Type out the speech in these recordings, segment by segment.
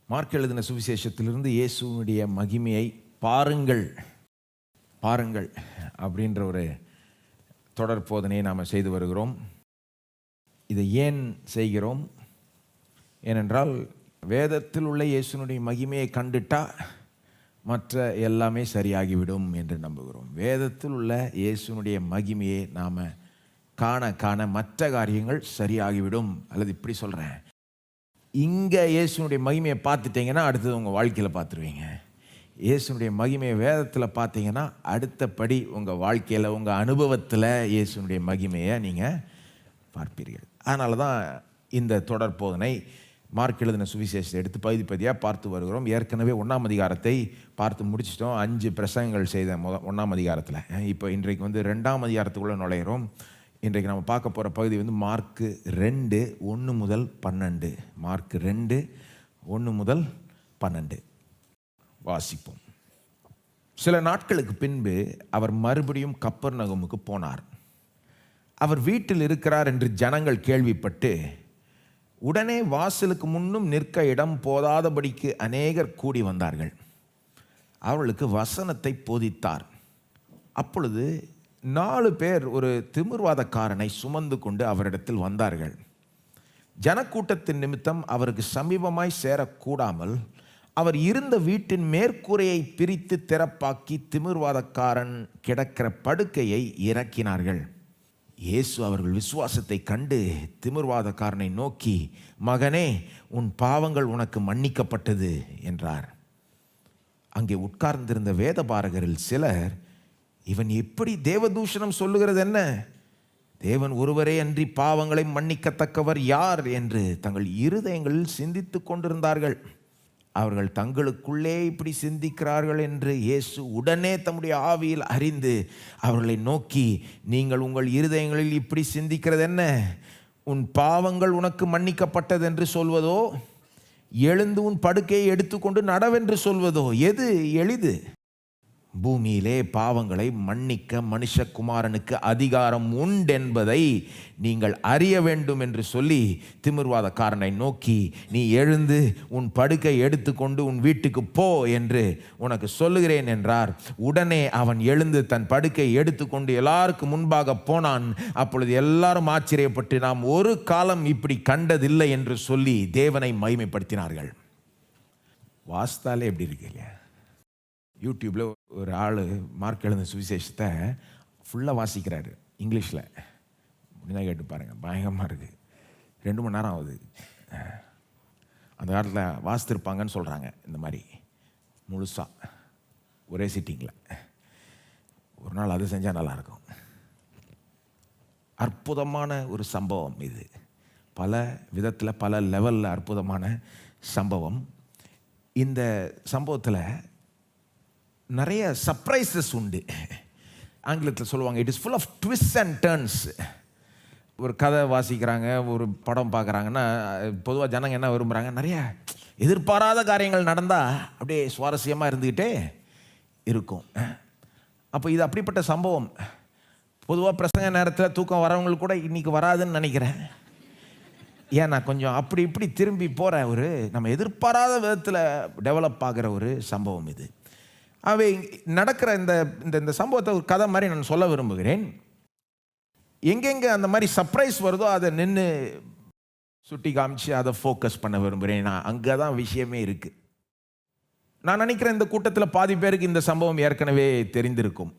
Mark எழுதின சுவிசேஷத்திலிருந்து இயேசுனுடைய மகிமையை பாருங்கள் பாருங்கள் அப்படின்ற ஒரு தொடர் போதனையை நாம் செய்து வருகிறோம். இதை ஏன் செய்கிறோம்? ஏனென்றால் வேதத்தில் உள்ள இயேசுனுடைய மகிமையை கண்டுட்டா மற்ற எல்லாமே சரியாகிவிடும் என்று நம்புகிறோம். வேதத்தில் உள்ள இயேசுனுடைய மகிமையை நாம் காண காண மற்ற காரியங்கள் சரியாகிவிடும். அல்லது இப்படி சொல்கிறேன், இங்கே இயேசுனுடைய மகிமையை பார்த்துட்டீங்கன்னா அடுத்தது உங்கள் வாழ்க்கையில் பார்த்துருவீங்க. இயேசுனுடைய மகிமையை வேதத்தில் பார்த்தீங்கன்னா அடுத்தபடி உங்கள் வாழ்க்கையில் உங்கள் அனுபவத்தில் இயேசுனுடைய மகிமையை நீங்கள் பார்ப்பீர்கள். அதனால தான் இந்த தொடர் போதனை மார்க் எழுதின சுவிசேஷத்தை எடுத்து பகுதி பகுதியாக பார்த்து வருகிறோம். ஏற்கனவே 1ஆம் அதிகாரத்தை பார்த்து முடிச்சிட்டோம். 5 பிரசங்கங்கள் செய்த 1ஆம் அதிகாரத்தில். இப்போ இன்றைக்கு 2ஆம் அதிகாரத்துக்குள்ளே நுழைகிறோம். இன்றைக்கு நம்ம பார்க்க போகிற பகுதி மார்க் 2:1-12. மார்க் 2:1-12 வாசிப்போம். சில நாட்களுக்கு பின்பு அவர் மறுபடியும் கப்பர்நகமுக்கு போனார். அவர் வீட்டில் இருக்கிறார் என்று ஜனங்கள் கேள்விப்பட்டு உடனே வாசலுக்கு முன்னும் நிற்க இடம் போதாதபடிக்கு அநேகர் கூடி வந்தார்கள். அவர்களுக்கு வசனத்தை போதித்தார். அப்பொழுது 4 பேர் ஒரு திமிர்வாதக்காரனை சுமந்து கொண்டு அவரிடத்தில் வந்தார்கள். ஜனக்கூட்டத்தின் நிமித்தம் அவருக்கு சமீபமாய் சேரக்கூடாமல் அவர் இருந்த வீட்டின் மேற்கூரையை பிரித்து திறப்பாக்கி திமிர்வாதக்காரன் கிடக்கிற படுக்கையை இறக்கினார்கள். இயேசு அவர்கள் விசுவாசத்தை கண்டு திமிர்வாதக்காரனை நோக்கி, மகனே, உன் பாவங்கள் உனக்கு மன்னிக்கப்பட்டது என்றார். அங்கே உட்கார்ந்திருந்த வேதபாரகரில் சிலர், இவன் எப்படி தேவதூஷணம் சொல்லுகிறது என்ன? தேவன் ஒருவரே அன்றி பாவங்களை மன்னிக்கத்தக்கவர் யார் என்று தங்கள் இருதயங்களில் சிந்தித்து கொண்டிருந்தார்கள். அவர்கள் தங்களுக்குள்ளே இப்படி சிந்திக்கிறார்கள் என்று இயேசு உடனே தம்முடைய ஆவியில் அறிந்து அவர்களை நோக்கி, நீங்கள் உங்கள் இருதயங்களில் இப்படி சிந்திக்கிறது என்ன? உன் பாவங்கள் உனக்கு மன்னிக்கப்பட்டது என்று சொல்வதோ, எழுந்து உன் படுக்கையை எடுத்துக்கொண்டு நடவென்று சொல்வதோ எது எளிது? பூமியிலே பாவங்களை மன்னிக்க மனுஷகுமாரனுக்கு அதிகாரம் உண்டென்பதை நீங்கள் அறிய வேண்டும் என்று சொல்லி திமிர்வாதக்காரனை நோக்கி, நீ எழுந்து உன் படுக்கை எடுத்துக்கொண்டு உன் வீட்டுக்கு போ என்று உனக்கு சொல்லுகிறேன் என்றார். உடனே அவன் எழுந்து தன் படுக்கை எடுத்துக்கொண்டு எல்லாருக்கும் முன்பாக போனான். அப்பொழுது எல்லாரும் ஆச்சரியப்பட்டு, நாம் ஒரு காலம் இப்படி கண்டதில்லை என்று சொல்லி தேவனை மகிமைப்படுத்தினார்கள். வாஸ்தாலே எப்படி இருக்கு இல்லையா? யூடியூப்பில் ஒரு ஆள் மார்க் எழுதின சுவிசேஷத்தை ஃபுல்லாக வாசிக்கிறாரு இங்கிலீஷில். முடிஞ்சா கேட்டு பாருங்கள், பயங்கரமாக இருக்குது. 2 மணி நேரம் ஆகுது. அந்த காலத்தில் வாசித்திருப்பாங்கன்னு சொல்கிறாங்க. இந்த மாதிரி முழுசாக ஒரே சிட்டிங்கில் ஒரு நாள் அது செஞ்சால் நல்லாயிருக்கும். அற்புதமான ஒரு சம்பவம் இது. பல விதத்தில் பல லெவலில் அற்புதமான சம்பவம். இந்த சம்பவத்தில் நிறைய சர்ப்ரைசஸ் உண்டு. ஆங்கிலத்தில் சொல்லுவாங்க, it is full of twist and turns. ஒரு கதை வாசிக்கிறாங்க, ஒரு படம் பார்க்குறாங்கன்னா பொதுவாக ஜனங்க என்ன விரும்புகிறாங்க? நிறைய எதிர்பாராத காரியங்கள் நடந்தால் அப்படியே சுவாரஸ்யமாக இருந்துக்கிட்டே இருக்கும். அப்போ இது அப்படிப்பட்ட சம்பவம். பொதுவாக பிரசங்க நேரத்தில் தூக்கம் வரவங்களுக்கு கூட இன்றைக்கி வராதுன்னு நினைக்கிறேன். ஏன்னா கொஞ்சம் அப்படி இப்படி திரும்பி போகிற ஒரு நம்ம எதிர்பாராத விதத்தில் டெவலப் ஆகிற ஒரு சம்பவம் இது. அவை நடக்கிற இந்த சம்பவத்தை ஒரு கதை மாதிரி நான் சொல்ல விரும்புகிறேன். எங்கெங்கே அந்த மாதிரி சர்ப்ரைஸ் வருதோ அதை நின்று சுட்டி காமிச்சு அதை ஃபோக்கஸ் பண்ண விரும்புகிறேன். நான் அங்கே தான் விஷயமே இருக்குது. நான் நினைக்கிறேன் இந்த கூட்டத்தில் பாதி பேருக்கு இந்த சம்பவம் ஏற்கனவே தெரிந்திருக்கும்.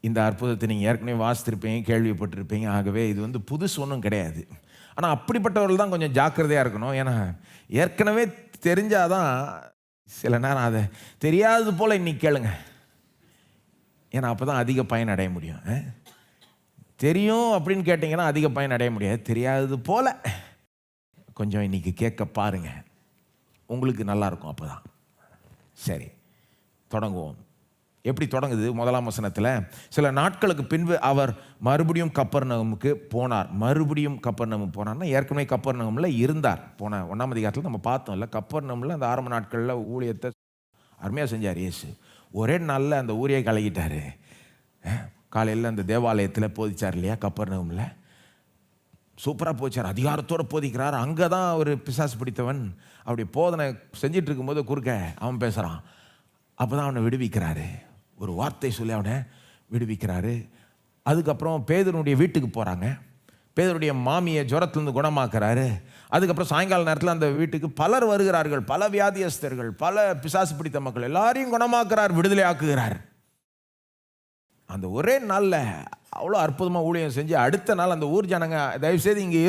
இந்த அற்புதத்தை நீங்கள் ஏற்கனவே வாசித்திருப்பீங்க, கேள்விப்பட்டிருப்பீங்க. ஆகவே இது புதுசு ஒன்றும் கிடையாது. ஆனால் அப்படிப்பட்டவர்கள் தான் கொஞ்சம் ஜாக்கிரதையாக இருக்கணும். ஏன்னா ஏற்கனவே தெரிஞ்சாதான் சில நேரம் அதை தெரியாதது போல் இன்னைக்கு கேளுங்க. ஏன்னா அப்போ தான் அதிக பயன் அடைய முடியும். தெரியும் அப்படின்னு கேட்டிங்கன்னா அதிக பயன் அடைய முடியாது. தெரியாதது போல் கொஞ்சம் இன்னைக்கு கேட்க பாருங்க, உங்களுக்கு நல்லாயிருக்கும். அப்போ தான் சரி, தொடங்குவோம். எப்படி தொடங்குது? 1ஆம் வசனத்தில், சில நாட்களுக்கு பின்பு அவர் மறுபடியும் கப்பர்நகமுக்கு போனார். மறுபடியும் கப்பர்நகம் போனார்னா ஏற்கனவே கப்பர்நகமில் இருந்தார். 1ஆம் அதிகாரத்தில் நம்ம பார்த்தோம் இல்லை? கப்பர்நகமில் அந்த ஆரம்ப நாட்களில் ஊழியத்தை அருமையாக செஞ்சார் இயேசு. ஒரே நாளில் அந்த ஊரையை கலக்கிட்டார். காலையில் அந்த தேவாலயத்தில் போதிச்சார் இல்லையா கப்பர்நகமில். சூப்பராக போச்சார், அதிகாரத்தோடு போதிக்கிறார். அங்கே தான் ஒரு பிசாசு பிடித்தவன் அப்படி போதனை செஞ்சிட்டு இருக்கும்போது குறுக்க அவன் பேசுகிறான். அப்போ தான் அவனை விடுவிக்கிறாரு, ஒரு வார்த்தை சொல்லி அவனை விடுவிக்கிறாரு. அதுக்கப்புறம் பேதுருடைய வீட்டுக்கு போகிறாங்க. பேதுருடைய மாமியை ஜுரத்துலேருந்து குணமாக்குறாரு. அதுக்கப்புறம் சாயங்கால நேரத்தில் அந்த வீட்டுக்கு பலர் வருகிறார்கள், பல வியாதியஸ்தர்கள், பல பிசாசு பிடித்த மக்கள் எல்லாரையும் குணமாக்குறார், விடுதலை ஆக்குகிறார். அந்த ஒரே நாளில் அவ்வளோ அற்புதமாக ஊழியம் செஞ்சு அடுத்த நாள் அந்த ஊர் ஜனங்க தயவுசெய்து இங்கே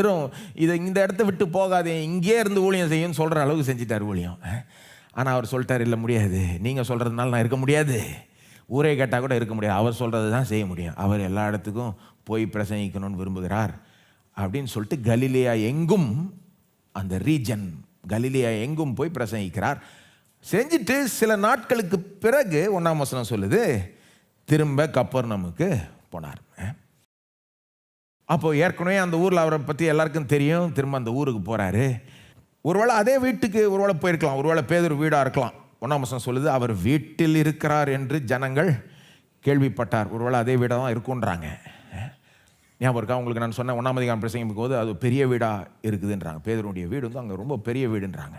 இந்த இடத்த விட்டு போகாதே, இங்கே இருந்து ஊழியம் செய்யுன்னு சொல்கிற அளவுக்கு செஞ்சிட்டார் ஊழியம். ஆனால் அவர் சொல்லிட்டார், இல்லை முடியாது, நீங்கள் சொல்கிறதுனால நான் இருக்க முடியாது, ஊரே கேட்டால் கூட இருக்க முடியாது, அவர் சொல்கிறது தான் செய்ய முடியும், அவர் எல்லா இடத்துக்கும் போய் பிரசங்கிக்கணும்னு விரும்புகிறார் அப்படின்னு சொல்லிட்டு கலிலேயா எங்கும், அந்த ரீஜன் கலிலேயா எங்கும் போய் பிரசங்கிக்கிறார். செஞ்சுட்டு சில நாட்களுக்கு பிறகு 1ஆம் வசனம் சொல்லுது, திரும்ப கப்பர்நகமுக்கு போனார். அப்போ ஏற்கனவே அந்த ஊரில் அவரை பற்றி எல்லாருக்கும் தெரியும். திரும்ப அந்த ஊருக்கு போகிறாரு. ஒருவேளை அதே வீட்டுக்கு ஒருவேளை போயிருக்கலாம், ஒருவேளை பேதுரு வீடாக இருக்கலாம். 1ஆம் வசனம் சொல்லுது, அவர் வீட்டில் இருக்கிறார் என்று ஜனங்கள் கேள்விப்பட்டார். ஒருவேளை அதே வீடாக தான் இருக்குன்றாங்க. ஞாபகம் இருக்கா உங்களுக்கு? நான் சொன்னேன் 1ஆம் அதிகாரம் பிரசங்கிக்கும் போது அது பெரிய வீடாக இருக்குதுன்றாங்க. பேதுருடைய வீடு வந்து அங்கே ரொம்ப பெரிய வீடுன்றாங்க.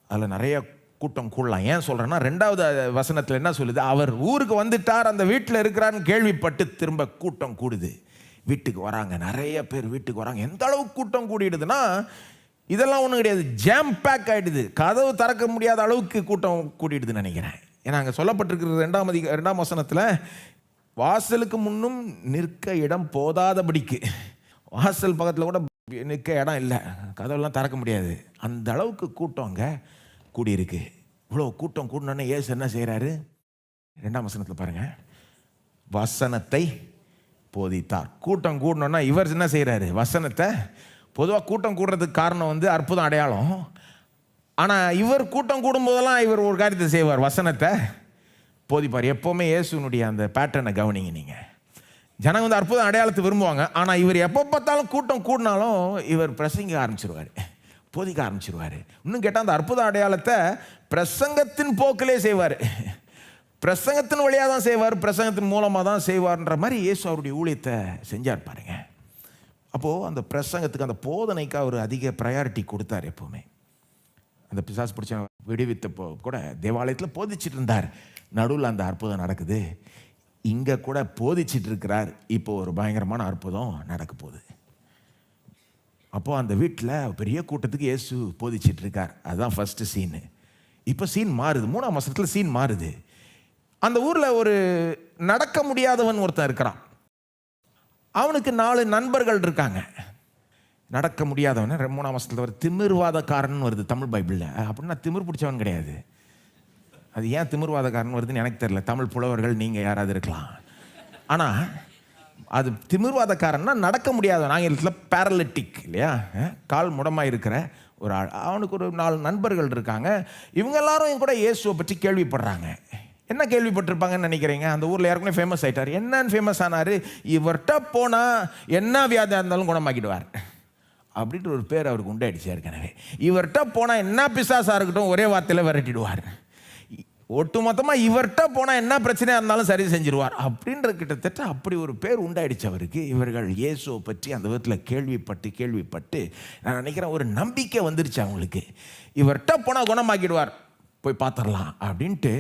அதில் நிறைய கூட்டம் கூடலாம். ஏன் சொல்கிறேன்னா 2வது வசனத்தில் என்ன சொல்லுது, அவர் ஊருக்கு வந்துட்டார், அந்த வீட்டில் இருக்கிறாருன்னு கேள்விப்பட்டு திரும்ப கூட்டம் கூடுது. வீட்டுக்கு வராங்க, நிறைய பேர் வீட்டுக்கு வராங்க. எந்த அளவுக்கு கூட்டம் கூடிடுதுன்னா, இதெல்லாம் ஒன்றும் கிடையாது, ஜாம் பேக் ஆகிடுது, கதவு திறக்க முடியாத அளவுக்கு கூட்டம் கூடிடுதுன்னு நினைக்கிறேன். ஏன்னா அங்கே சொல்லப்பட்டிருக்கிறது 2ஆம் வசனத்தில், வாசலுக்கு முன்னும் நிற்க இடம் போதாதபடிக்கு, வாசல் பக்கத்தில் கூட நிற்க இடம் இல்லை, கதவெல்லாம் திறக்க முடியாது, அந்த அளவுக்கு கூட்டம் அங்கே கூடியிருக்கு. இவ்வளோ கூட்டம் கூடனே இயேசு என்ன செய்கிறாரு? 2ஆம் வசனத்தில் பாருங்கள், வசனத்தை போதித்தார். கூட்டம் கூடணுன்னா இவர் என்ன செய்கிறாரு? வசனத்தை. பொதுவாக கூட்டம் கூடுறதுக்கு காரணம் வந்து அற்புதம், அடையாளம். ஆனால் இவர் கூட்டம் கூடும்போதெல்லாம் இவர் ஒரு காரியத்தை செய்வார், வசனத்தை போதிப்பார். எப்போவுமே இயேசுனுடைய அந்த பேட்டர்னை கவனிங்க நீங்கள். ஜனங்க வந்து அற்புதம் அடையாளத்தை விரும்புவாங்க. ஆனால் இவர் எப்போ பார்த்தாலும் கூட்டம் கூடினாலும் இவர் பிரசங்க ஆரம்பிச்சிருவார், போதிக்க ஆரம்பிச்சிருவார். இன்னும் கேட்டால் அந்த அற்புத அடையாளத்தை பிரசங்கத்தின் போக்கிலே செய்வார், பிரசங்கத்தின் வழியாக தான் செய்வார், பிரசங்கத்தின் மூலமாக தான் செய்வார்ன்ற மாதிரி இயேசு அவருடைய ஊழியத்தை செஞ்சார் பாருங்க. அப்போது அந்த பிரசங்கத்துக்கு, அந்த போதனைக்கு அவர் அதிக ப்ரையாரிட்டி கொடுத்தார். எப்போவுமே அந்த பிசாசு பிடிச்ச விடுவித்தப்போ கூட தேவாலயத்தில் போதிச்சிட்டு இருந்தார். நடுவில் அந்த அற்புதம் நடக்குது. இங்கே கூட போதிச்சிட்டு இருக்கிறார். இப்போ ஒரு பயங்கரமான அற்புதம் நடக்க போகுது. அப்போது அந்த வீட்டில் பெரிய கூட்டத்துக்கு இயேசு போதிச்சிட்டு இருக்கார். அதுதான் ஃபஸ்ட்டு சீனு. இப்போ சீன் மாறுது. 3ஆம் வசனத்தில் சீன் மாறுது. அந்த ஊரில் ஒரு நடக்க முடியாதவன் ஒருத்தன் இருக்கிறான். அவனுக்கு 4 நண்பர்கள் இருக்காங்க. நடக்க முடியாதவன் 3ஆம் வசனத்தில் ஒரு திமிர்வாதக்காரன் வருது தமிழ் பைபிளில். அப்படின்னா திமிர் பிடிச்சவன் கிடையாது. அது ஏன் திமிர்வாதக்காரன் வருதுன்னு எனக்கு தெரியல. தமிழ் புலவர்கள் நீங்கள் யாராவது இருக்கலாம். ஆனால் அது திமிர்வாதக்காரன்னா நடக்க முடியாதவன். ஆங்கிலத்தில் பேரலிட்டிக் இல்லையா, கால் முடமாக இருக்கிற ஒரு ஆள். அவனுக்கு ஒரு 4 நண்பர்கள் இருக்காங்க. இவங்க எல்லாரும் கூட இயேசுவை பற்றி கேள்விப்படுறாங்க. என்ன கேள்விப்பட்டிருப்பாங்கன்னு நினைக்கிறீங்க? அந்த ஊரில் ஏற்கனவே ஃபேமஸ் ஆகிட்டார். என்னன்னு ஃபேமஸ் ஆனார்? இவர்கிட்ட போனால் என்ன வியாதியாக இருந்தாலும் குணமாக்கிடுவார் அப்படின்ற ஒரு பேர் அவருக்கு உண்டாயிடுச்சு ஏற்கனவே. இவர்கிட்ட போனால் என்ன பிசாசாக இருக்கட்டும் ஒரே வார்த்தையில் விரட்டிடுவார். ஒட்டுமொத்தமாக இவர்கிட்ட போனால் என்ன பிரச்சனையாக இருந்தாலும் சரி செஞ்சிருவார் அப்படின்ற கிட்டத்தட்ட அப்படி ஒரு பேர் உண்டாயிடுச்சு அவருக்கு. இவர்கள் இயேசுவை பற்றி அந்த விதத்தில் கேள்விப்பட்டு நான் நினைக்கிறேன் ஒரு நம்பிக்கை வந்துருச்சு அவங்களுக்கு. இவர்கிட்ட போனால் குணமாக்கிடுவார், போய் பார்த்துடலாம் அப்படின்ட்டு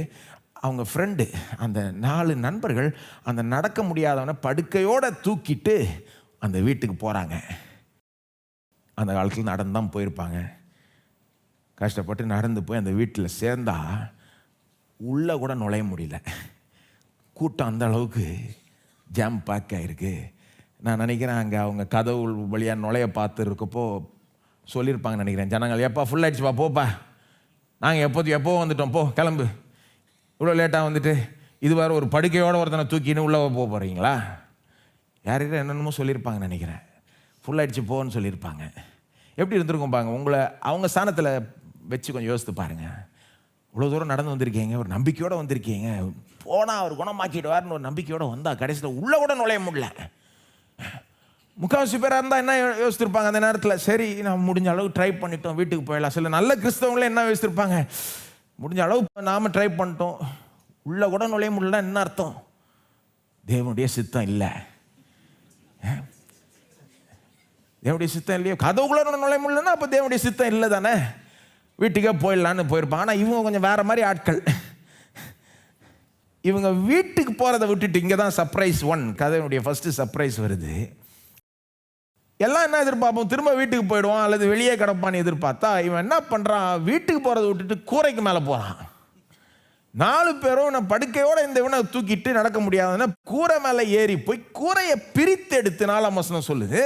அவங்க ஃப்ரெண்டு அந்த 4 நண்பர்கள் அந்த நடக்க முடியாதவனை படுக்கையோடு தூக்கிட்டு அந்த வீட்டுக்கு போகிறாங்க. அந்த காலத்தில் நடந்து தான் போயிருப்பாங்க. கஷ்டப்பட்டு நடந்து போய் அந்த வீட்டில் சேர்ந்தா உள்ளே கூட நுழைய முடியல. கூட்டம் அந்த அளவுக்கு ஜாம் பேக் ஆகிருக்கு. நான் நினைக்கிறேன் அங்கே அவங்க கதவு வழியாக நுழைய பார்த்து இருக்கப்போ சொல்லியிருப்பாங்க நினைக்கிறேன், ஜனங்கள் எப்போ ஃபுல் ஆகிடுச்சுப்பா, போப்பா, நாங்கள் எப்போ வந்துட்டோம், போ கிளம்பு, இவ்வளோ லேட்டாக வந்துட்டு இது வேறு ஒரு படுக்கையோடு ஒருத்தனை தூக்கின்னு உள்ளே போக போகிறீங்களா? யார்கிட்ட என்னென்னமோ சொல்லியிருப்பாங்க நினைக்கிறேன். ஃபுல் ஆகிடுச்சு போன்னு சொல்லியிருப்பாங்க. எப்படி இருந்திருக்கும் பாருங்க. உங்களை அவங்க ஸ்தானத்தில் வச்சு கொஞ்சம் யோசித்து பாருங்கள். இவ்வளோ தூரம் நடந்து வந்திருக்கீங்க, ஒரு நம்பிக்கையோடு வந்திருக்கீங்க, போனால் அவர் குணமாக்கிடுவார்னு ஒரு நம்பிக்கையோடு வந்தால் கடைசியில் உள்ளே கூட நுழைய முடியல. முக்கால்வாசி பேராக இருந்தால் என்ன யோசித்திருப்பாங்க அந்த நேரத்தில்? சரி நான் முடிஞ்ச அளவுக்கு ட்ரை பண்ணிட்டோம், வீட்டுக்கு போயிடலாம். சில நல்ல கிறிஸ்தவங்களே என்ன யோசித்திருப்பாங்க? முடிஞ்ச அளவு நாம் ட்ரை பண்ணிட்டோம், உள்ளே கூட நுழைய முடியல. என்ன அர்த்தம்? தேவனுடைய சித்தம் இல்லை. தேவனுடைய சித்தம் இல்லையோ, கதவுக்குள்ள நுழைய முடியலன்னா அப்போ தேவனுடைய சித்தம் இல்லை தானே, வீட்டுக்கே போயிடலான்னு போயிருப்பாங்க. ஆனால் இவங்க கொஞ்சம் வேற மாதிரி ஆட்கள். இவங்க வீட்டுக்கு போகிறத விட்டுட்டு இங்கே தான் சர்ப்ரைஸ் ஒன், கதையினுடைய ஃபர்ஸ்ட் சர்ப்ரைஸ் வருது. எல்லாம் என்ன எதிர்பார்ப்போம், திரும்ப வீட்டுக்கு போயிடுவான் அல்லது வெளியே கிடப்பான்னு எதிர்பார்த்தா இவன் என்ன பண்ணுறான், வீட்டுக்கு போகிறத விட்டுட்டு கூரைக்கு மேலே போகிறான். 4 பேரும் நான் படுக்கையோட இந்த இவனை தூக்கிட்டு நடக்க முடியாதுன்னா கூரை மேலே ஏறி போய் கூரையை பிரித்து எடுத்து 4ஆம் வசனம் சொல்லுது,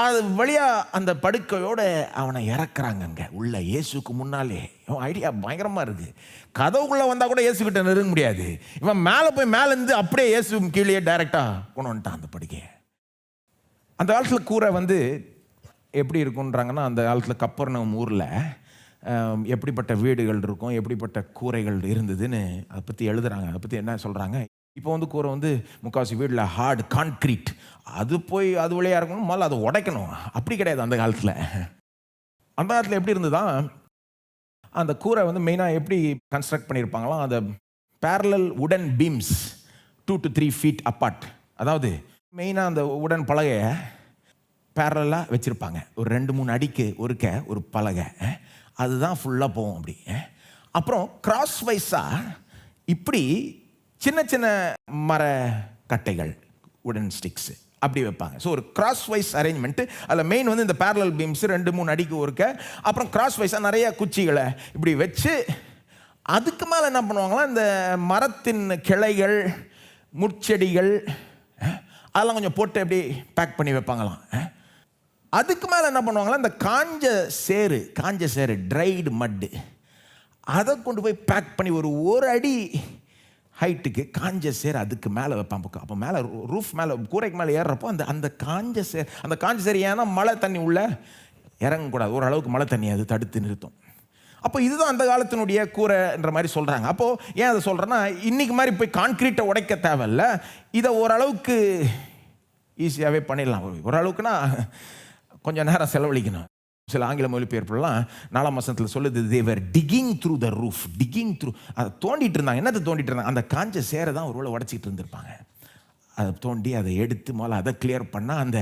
அது வழியா அந்த படுக்கையோட அவனை இறக்குறாங்க அங்கே உள்ள இயேசுக்கு முன்னாலே. ஐடியா பயங்கரமாக இருக்கு. கதவுக்குள்ளே வந்தால் கூட இயேசு கிட்ட நெருங்க முடியாது. இவன் மேலே போய் மேலேருந்து அப்படியே இயேசு கீழே டைரெக்டாக கொண்டு வந்துட்டான் அந்த படுக்கையை. அந்த காலத்தில் கூரை வந்து எப்படி இருக்குன்றாங்கன்னா, அந்த காலத்தில் கப்பர்நகூம் ஊரில் எப்படிப்பட்ட வீடுகள் இருக்கும், எப்படிப்பட்ட கூரைகள் இருந்ததுன்னு அதை பற்றி எழுதுகிறாங்க. அதை பற்றி என்ன சொல்கிறாங்க, இப்போ வந்து கூரை வந்து முக்கால்வாசி வீட்டில் ஹார்டு கான்க்ரீட், அது போய் அது வழியாக இருக்கணும், முதல்ல அதை உடைக்கணும். அப்படி கிடையாது அந்த காலத்தில். அந்த காலத்தில் எப்படி இருந்ததுதான், அந்த கூரை வந்து மெயினாக எப்படி கன்ஸ்ட்ரக்ட் பண்ணியிருப்பாங்களாம், அந்த பேரலல் உடன் பீம்ஸ் 2 to 3 feet அப்பார்ட். அதாவது மெயினாக அந்த உடன் பலகையை பேரலாக வச்சுருப்பாங்க. ஒரு 2-3 அடிக்கு ஒரு பலகை, அதுதான் ஃபுல்லாக போகும் அப்படி. அப்புறம் கிராஸ் வைஸாக இப்படி சின்ன சின்ன மர கட்டைகள், உடன் ஸ்டிக்ஸ் அப்படி வைப்பாங்க. ஸோ ஒரு கிராஸ் வைஸ் அரேஞ்ச்மெண்ட்டு. அதில் மெயின் வந்து இந்த பேரலல் பீம்ஸ் 2-3 அடிக்கு அப்புறம் கிராஸ் வைஸாக நிறைய குச்சிகளை இப்படி வச்சு, அதுக்கு மேலே என்ன பண்ணுவாங்களா, இந்த மரத்தின் கிளைகள், முட்செடிகள் அதெல்லாம் கொஞ்சம் போட்டு எப்படி பேக் பண்ணி வைப்பாங்களாம். அதுக்கு மேலே என்ன பண்ணுவாங்களா, இந்த காஞ்ச சேரு ட்ரைடு மட்டு, அதை கொண்டு போய் பேக் பண்ணி ஒரு அடி ஹைட்டுக்கு காஞ்ச சேரு அதுக்கு மேலே வைப்பான். அப்போ மேலே ரூஃப் மேலே கூரைக்கு மேலே ஏறுறப்போ அந்த காஞ்ச சேரு ஏன்னா மழை தண்ணி உள்ள இறங்கக்கூடாது, ஓரளவுக்கு மழை தண்ணி அது தடுத்து நிறுத்தும். அப்போ இதுதான் அந்த காலத்தினுடைய கூரைன்ற மாதிரி சொல்கிறாங்க. அப்போது ஏன் அதை சொல்கிறேன்னா, இன்றைக்கி மாதிரி போய் கான்க்ரீட்டை உடைக்க தேவையில்லை, இதை ஓரளவுக்கு ஈஸியாகவே பண்ணிடலாம். ஓரளவுக்குன்னா கொஞ்சம் நேரம் செலவழிக்கணும். சில ஆங்கில மொழிபெயர்ப்புலாம் 4ஆம் வசனத்தில் சொல்லுது, they were digging through the roof, digging through. அதை தோண்டிட்டு இருந்தாங்க. என்னத்தை தோண்டிட்டு இருந்தாங்க, அந்த காஞ்ச சேரை தான் ஒரு வேளை உடச்சிக்கிட்டு இருந்திருப்பாங்க. அதை தோண்டி அதை எடுத்து முதல்ல அதை கிளியர் பண்ணால் அந்த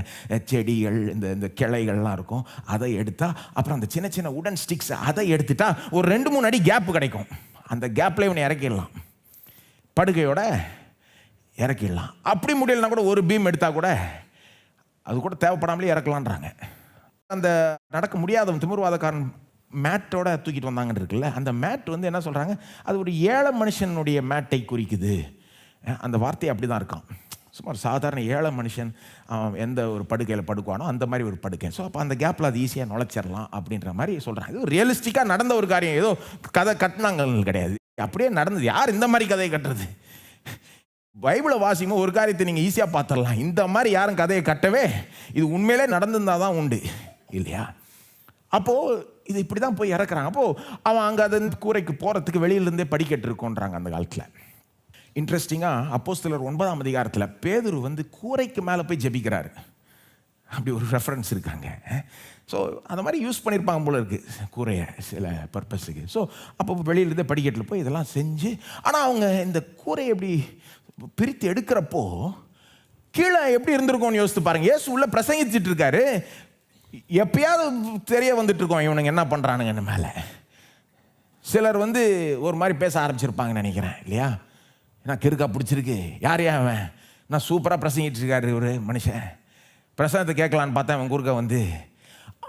செடிகள் இந்த கிளைகள்லாம் இருக்கும், அதை எடுத்தால் அப்புறம் அந்த சின்ன சின்ன உடன் ஸ்டிக்ஸ் அதை எடுத்துட்டா ஒரு 2-3 அடி கேப்பு கிடைக்கும். அந்த கேப்பில் இவனை இறக்கிடலாம், படுக்கையோட இறக்கிடலாம். அப்படி முடியலனா கூட ஒரு பீம் எடுத்தால் கூட அது கூட தேவைப்படாமலே இறக்கலான்றாங்க. அந்த நடக்க முடியாதவன் திமிர்வாதக்காரன் மேட்டோட தூக்கிட்டு வந்தாங்கன்னு இருக்குல்ல, அந்த மேட் வந்து என்ன சொல்கிறாங்க, அது ஒரு ஏழை மனுஷனுடைய மேட்டை குறிக்குது. அந்த வார்த்தை அப்படி தான் இருக்கான். சும்மா சாதாரண ஏழை மனுஷன் எந்த ஒரு படுக்கையில் படுக்குவானோ அந்த மாதிரி ஒரு படுக்கை. ஸோ அப்போ அந்த கேப்பில் அது ஈஸியாக நுழைச்சிடலாம் அப்படின்ற மாதிரி சொல்கிறாங்க. இது ரியலிஸ்டிக்காக நடந்த ஒரு காரியம், ஏதோ கதை கட்டினாங்க கிடையாது, அப்படியே நடந்தது. யார் இந்த மாதிரி கதையை கட்டுறது? பைபிளை வாசிக்கும் ஒரு காரியத்தை நீங்கள் ஈஸியாக பார்த்துடலாம். இந்த மாதிரி யாரும் கதையை கட்டவே, இது உண்மையிலே நடந்திருந்தால் தான் உண்டு இல்லையா? அப்போது இது இப்படி தான் போய் இறக்குறாங்க. அப்போது அவன் அங்கே அது கூரைக்கு போகிறதுக்கு வெளியிலேருந்தே படிக்கட்டு இருக்கோன்றாங்க அந்த காலத்தில். இன்ட்ரெஸ்டிங்காக அப்போஸ்தலர் 9ஆம் அதிகாரத்தில் பேதுரு வந்து கூரைக்கு மேலே போய் ஜெபிக்கிறாரு. அப்படி ஒரு ரெஃபரன்ஸ் இருக்காங்க. ஸோ அந்த மாதிரி யூஸ் பண்ணியிருப்பாங்க போல இருக்குது கூரையை சில பர்பஸுக்கு. ஸோ அப்போ வெளியிலேருந்தே படிக்கட்டில் போய் இதெல்லாம் செஞ்சு, ஆனால் அவங்க இந்த கூரையை எப்படி பிரித்து எடுக்கிறப்போ கீழே எப்படி இருந்திருக்கோன்னு யோசித்து பாருங்க. இயேசு உள்ள பிரசங்கிச்சுட்டு இருக்காரு, எப்பயாவது தெரிய வந்துட்டு இருக்கோம் இவனுங்க என்ன பண்ணுறானுங்க என்ன மேலே. சிலர் வந்து ஒரு மாதிரி பேச ஆரம்பிச்சிருப்பாங்கன்னு நினைக்கிறேன் இல்லையா? நான் கிறுக்கா பிடிச்சிருக்கு, யார் அவன், நான் சூப்பராக பிரசங்கிட்டு இருக்காரு ஒரு மனுஷன், பிரசங்கத்தை கேட்கலான்னு பார்த்தேன், அவன் குறுக்க வந்து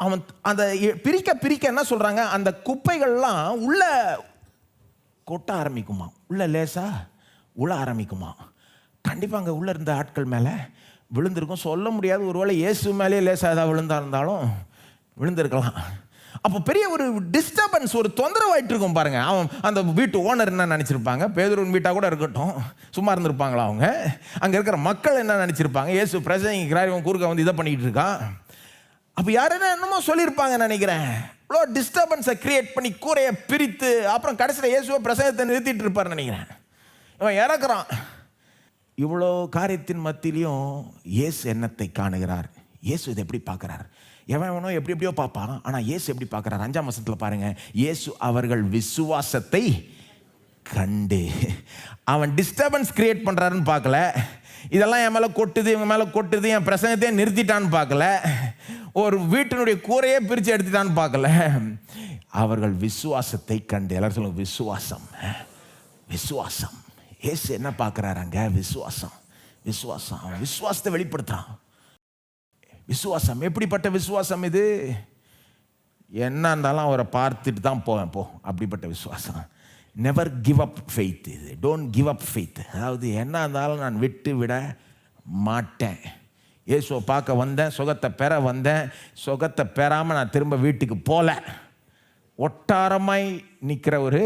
அவன் அந்த பிரிக்க என்ன சொல்கிறாங்க, அந்த குப்பைகள்லாம் உள்ள கொட்ட ஆரம்பிக்குமா, உள்ள லேசாக உள்ள ஆரம்பிக்குமா. கண்டிப்பாக அங்கே உள்ளே இருந்த ஆட்கள் மேலே விழுந்திருக்கும், சொல்ல முடியாது. ஒருவேளை இயேசு மேலே லேசாக ஏதாவது இருந்தாலும் விழுந்திருக்கலாம். அப்போ பெரிய ஒரு டிஸ்டர்பன்ஸ், ஒரு தொந்தரவாயிட்டு இருக்கும் பாருங்க. அவன் அந்த வீட்டு ஓனர் என்ன நினச்சிருப்பாங்க, பேதுருவின் வீட்டாக கூட இருக்கட்டும், சும்மா இருந்திருப்பாங்களா அவங்க? அங்கே இருக்கிற மக்கள் என்ன நினச்சிருப்பாங்க, இயேசு பிரசங்கிக்கிறார், இவன் குறுக்க வந்து இதை பண்ணிக்கிட்டு இருக்கான். அப்போ யாருன்னா என்னமோ சொல்லியிருப்பாங்கன்னு நினைக்கிறேன். இவ்வளோ டிஸ்டர்பன்ஸை கிரியேட் பண்ணி கூரையை பிரித்து அப்புறம் கடைசியில் இயேசுவை பிரசங்கத்தை நிறுத்திட்டு இருப்பார்னு நினைக்கிறேன். இவன் இறக்குறான். இவ்வளோ காரியத்தின் மத்தியிலையும் இயேசு என்னத்தை காணுகிறார், இயேசு இதை எப்படி பார்க்குறார்? எவனோ எப்படி எப்படியோ பார்ப்பான், ஆனால் இயேசு எப்படி பார்க்குறார்? 5ஆம் வசனத்தில் பாருங்க, இயேசு அவர்கள் விசுவாசத்தை கண்டு. அவன் டிஸ்டர்பன்ஸ் கிரியேட் பண்ணுறாருன்னு பார்க்கல, இதெல்லாம் என் மேலே கொட்டுது, இவங்க மேலே கொட்டுது, என் பிரசங்கத்தையே நிறுத்திட்டான்னு பார்க்கல. ஒரு வீட்டினுடைய கூரையே பிரித்து எடுத்துட்டான்னு பார்க்கல. அவர்கள் விசுவாசத்தை கண்டு, எல்லாரும் சொல்லுங்க விசுவாசம். விசுவாசம். இயேசு என்ன பார்க்குறாருங்க? விசுவாசம். விசுவாசம். விசுவாசத்தை வெளிப்படுத்துறான். விசுவாசம். எப்படிப்பட்ட விசுவாசம் இது? என்ன இருந்தாலும் அவரை பார்த்துட்டு தான் போவேன் போ, அப்படிப்பட்ட விசுவாசம். Never give up faith. இது டோன்ட் கிவ் அப் ஃபெய்த். அதாவது என்ன இருந்தாலும் நான் விட்டு விட மாட்டேன். இயேசுவை பார்க்க வந்தேன், சுகத்தை பெற வந்தேன், சுகத்தை பெறாமல் நான் திரும்ப வீட்டுக்கு போகல. ஒட்டாரமாய் நிற்கிற ஒரு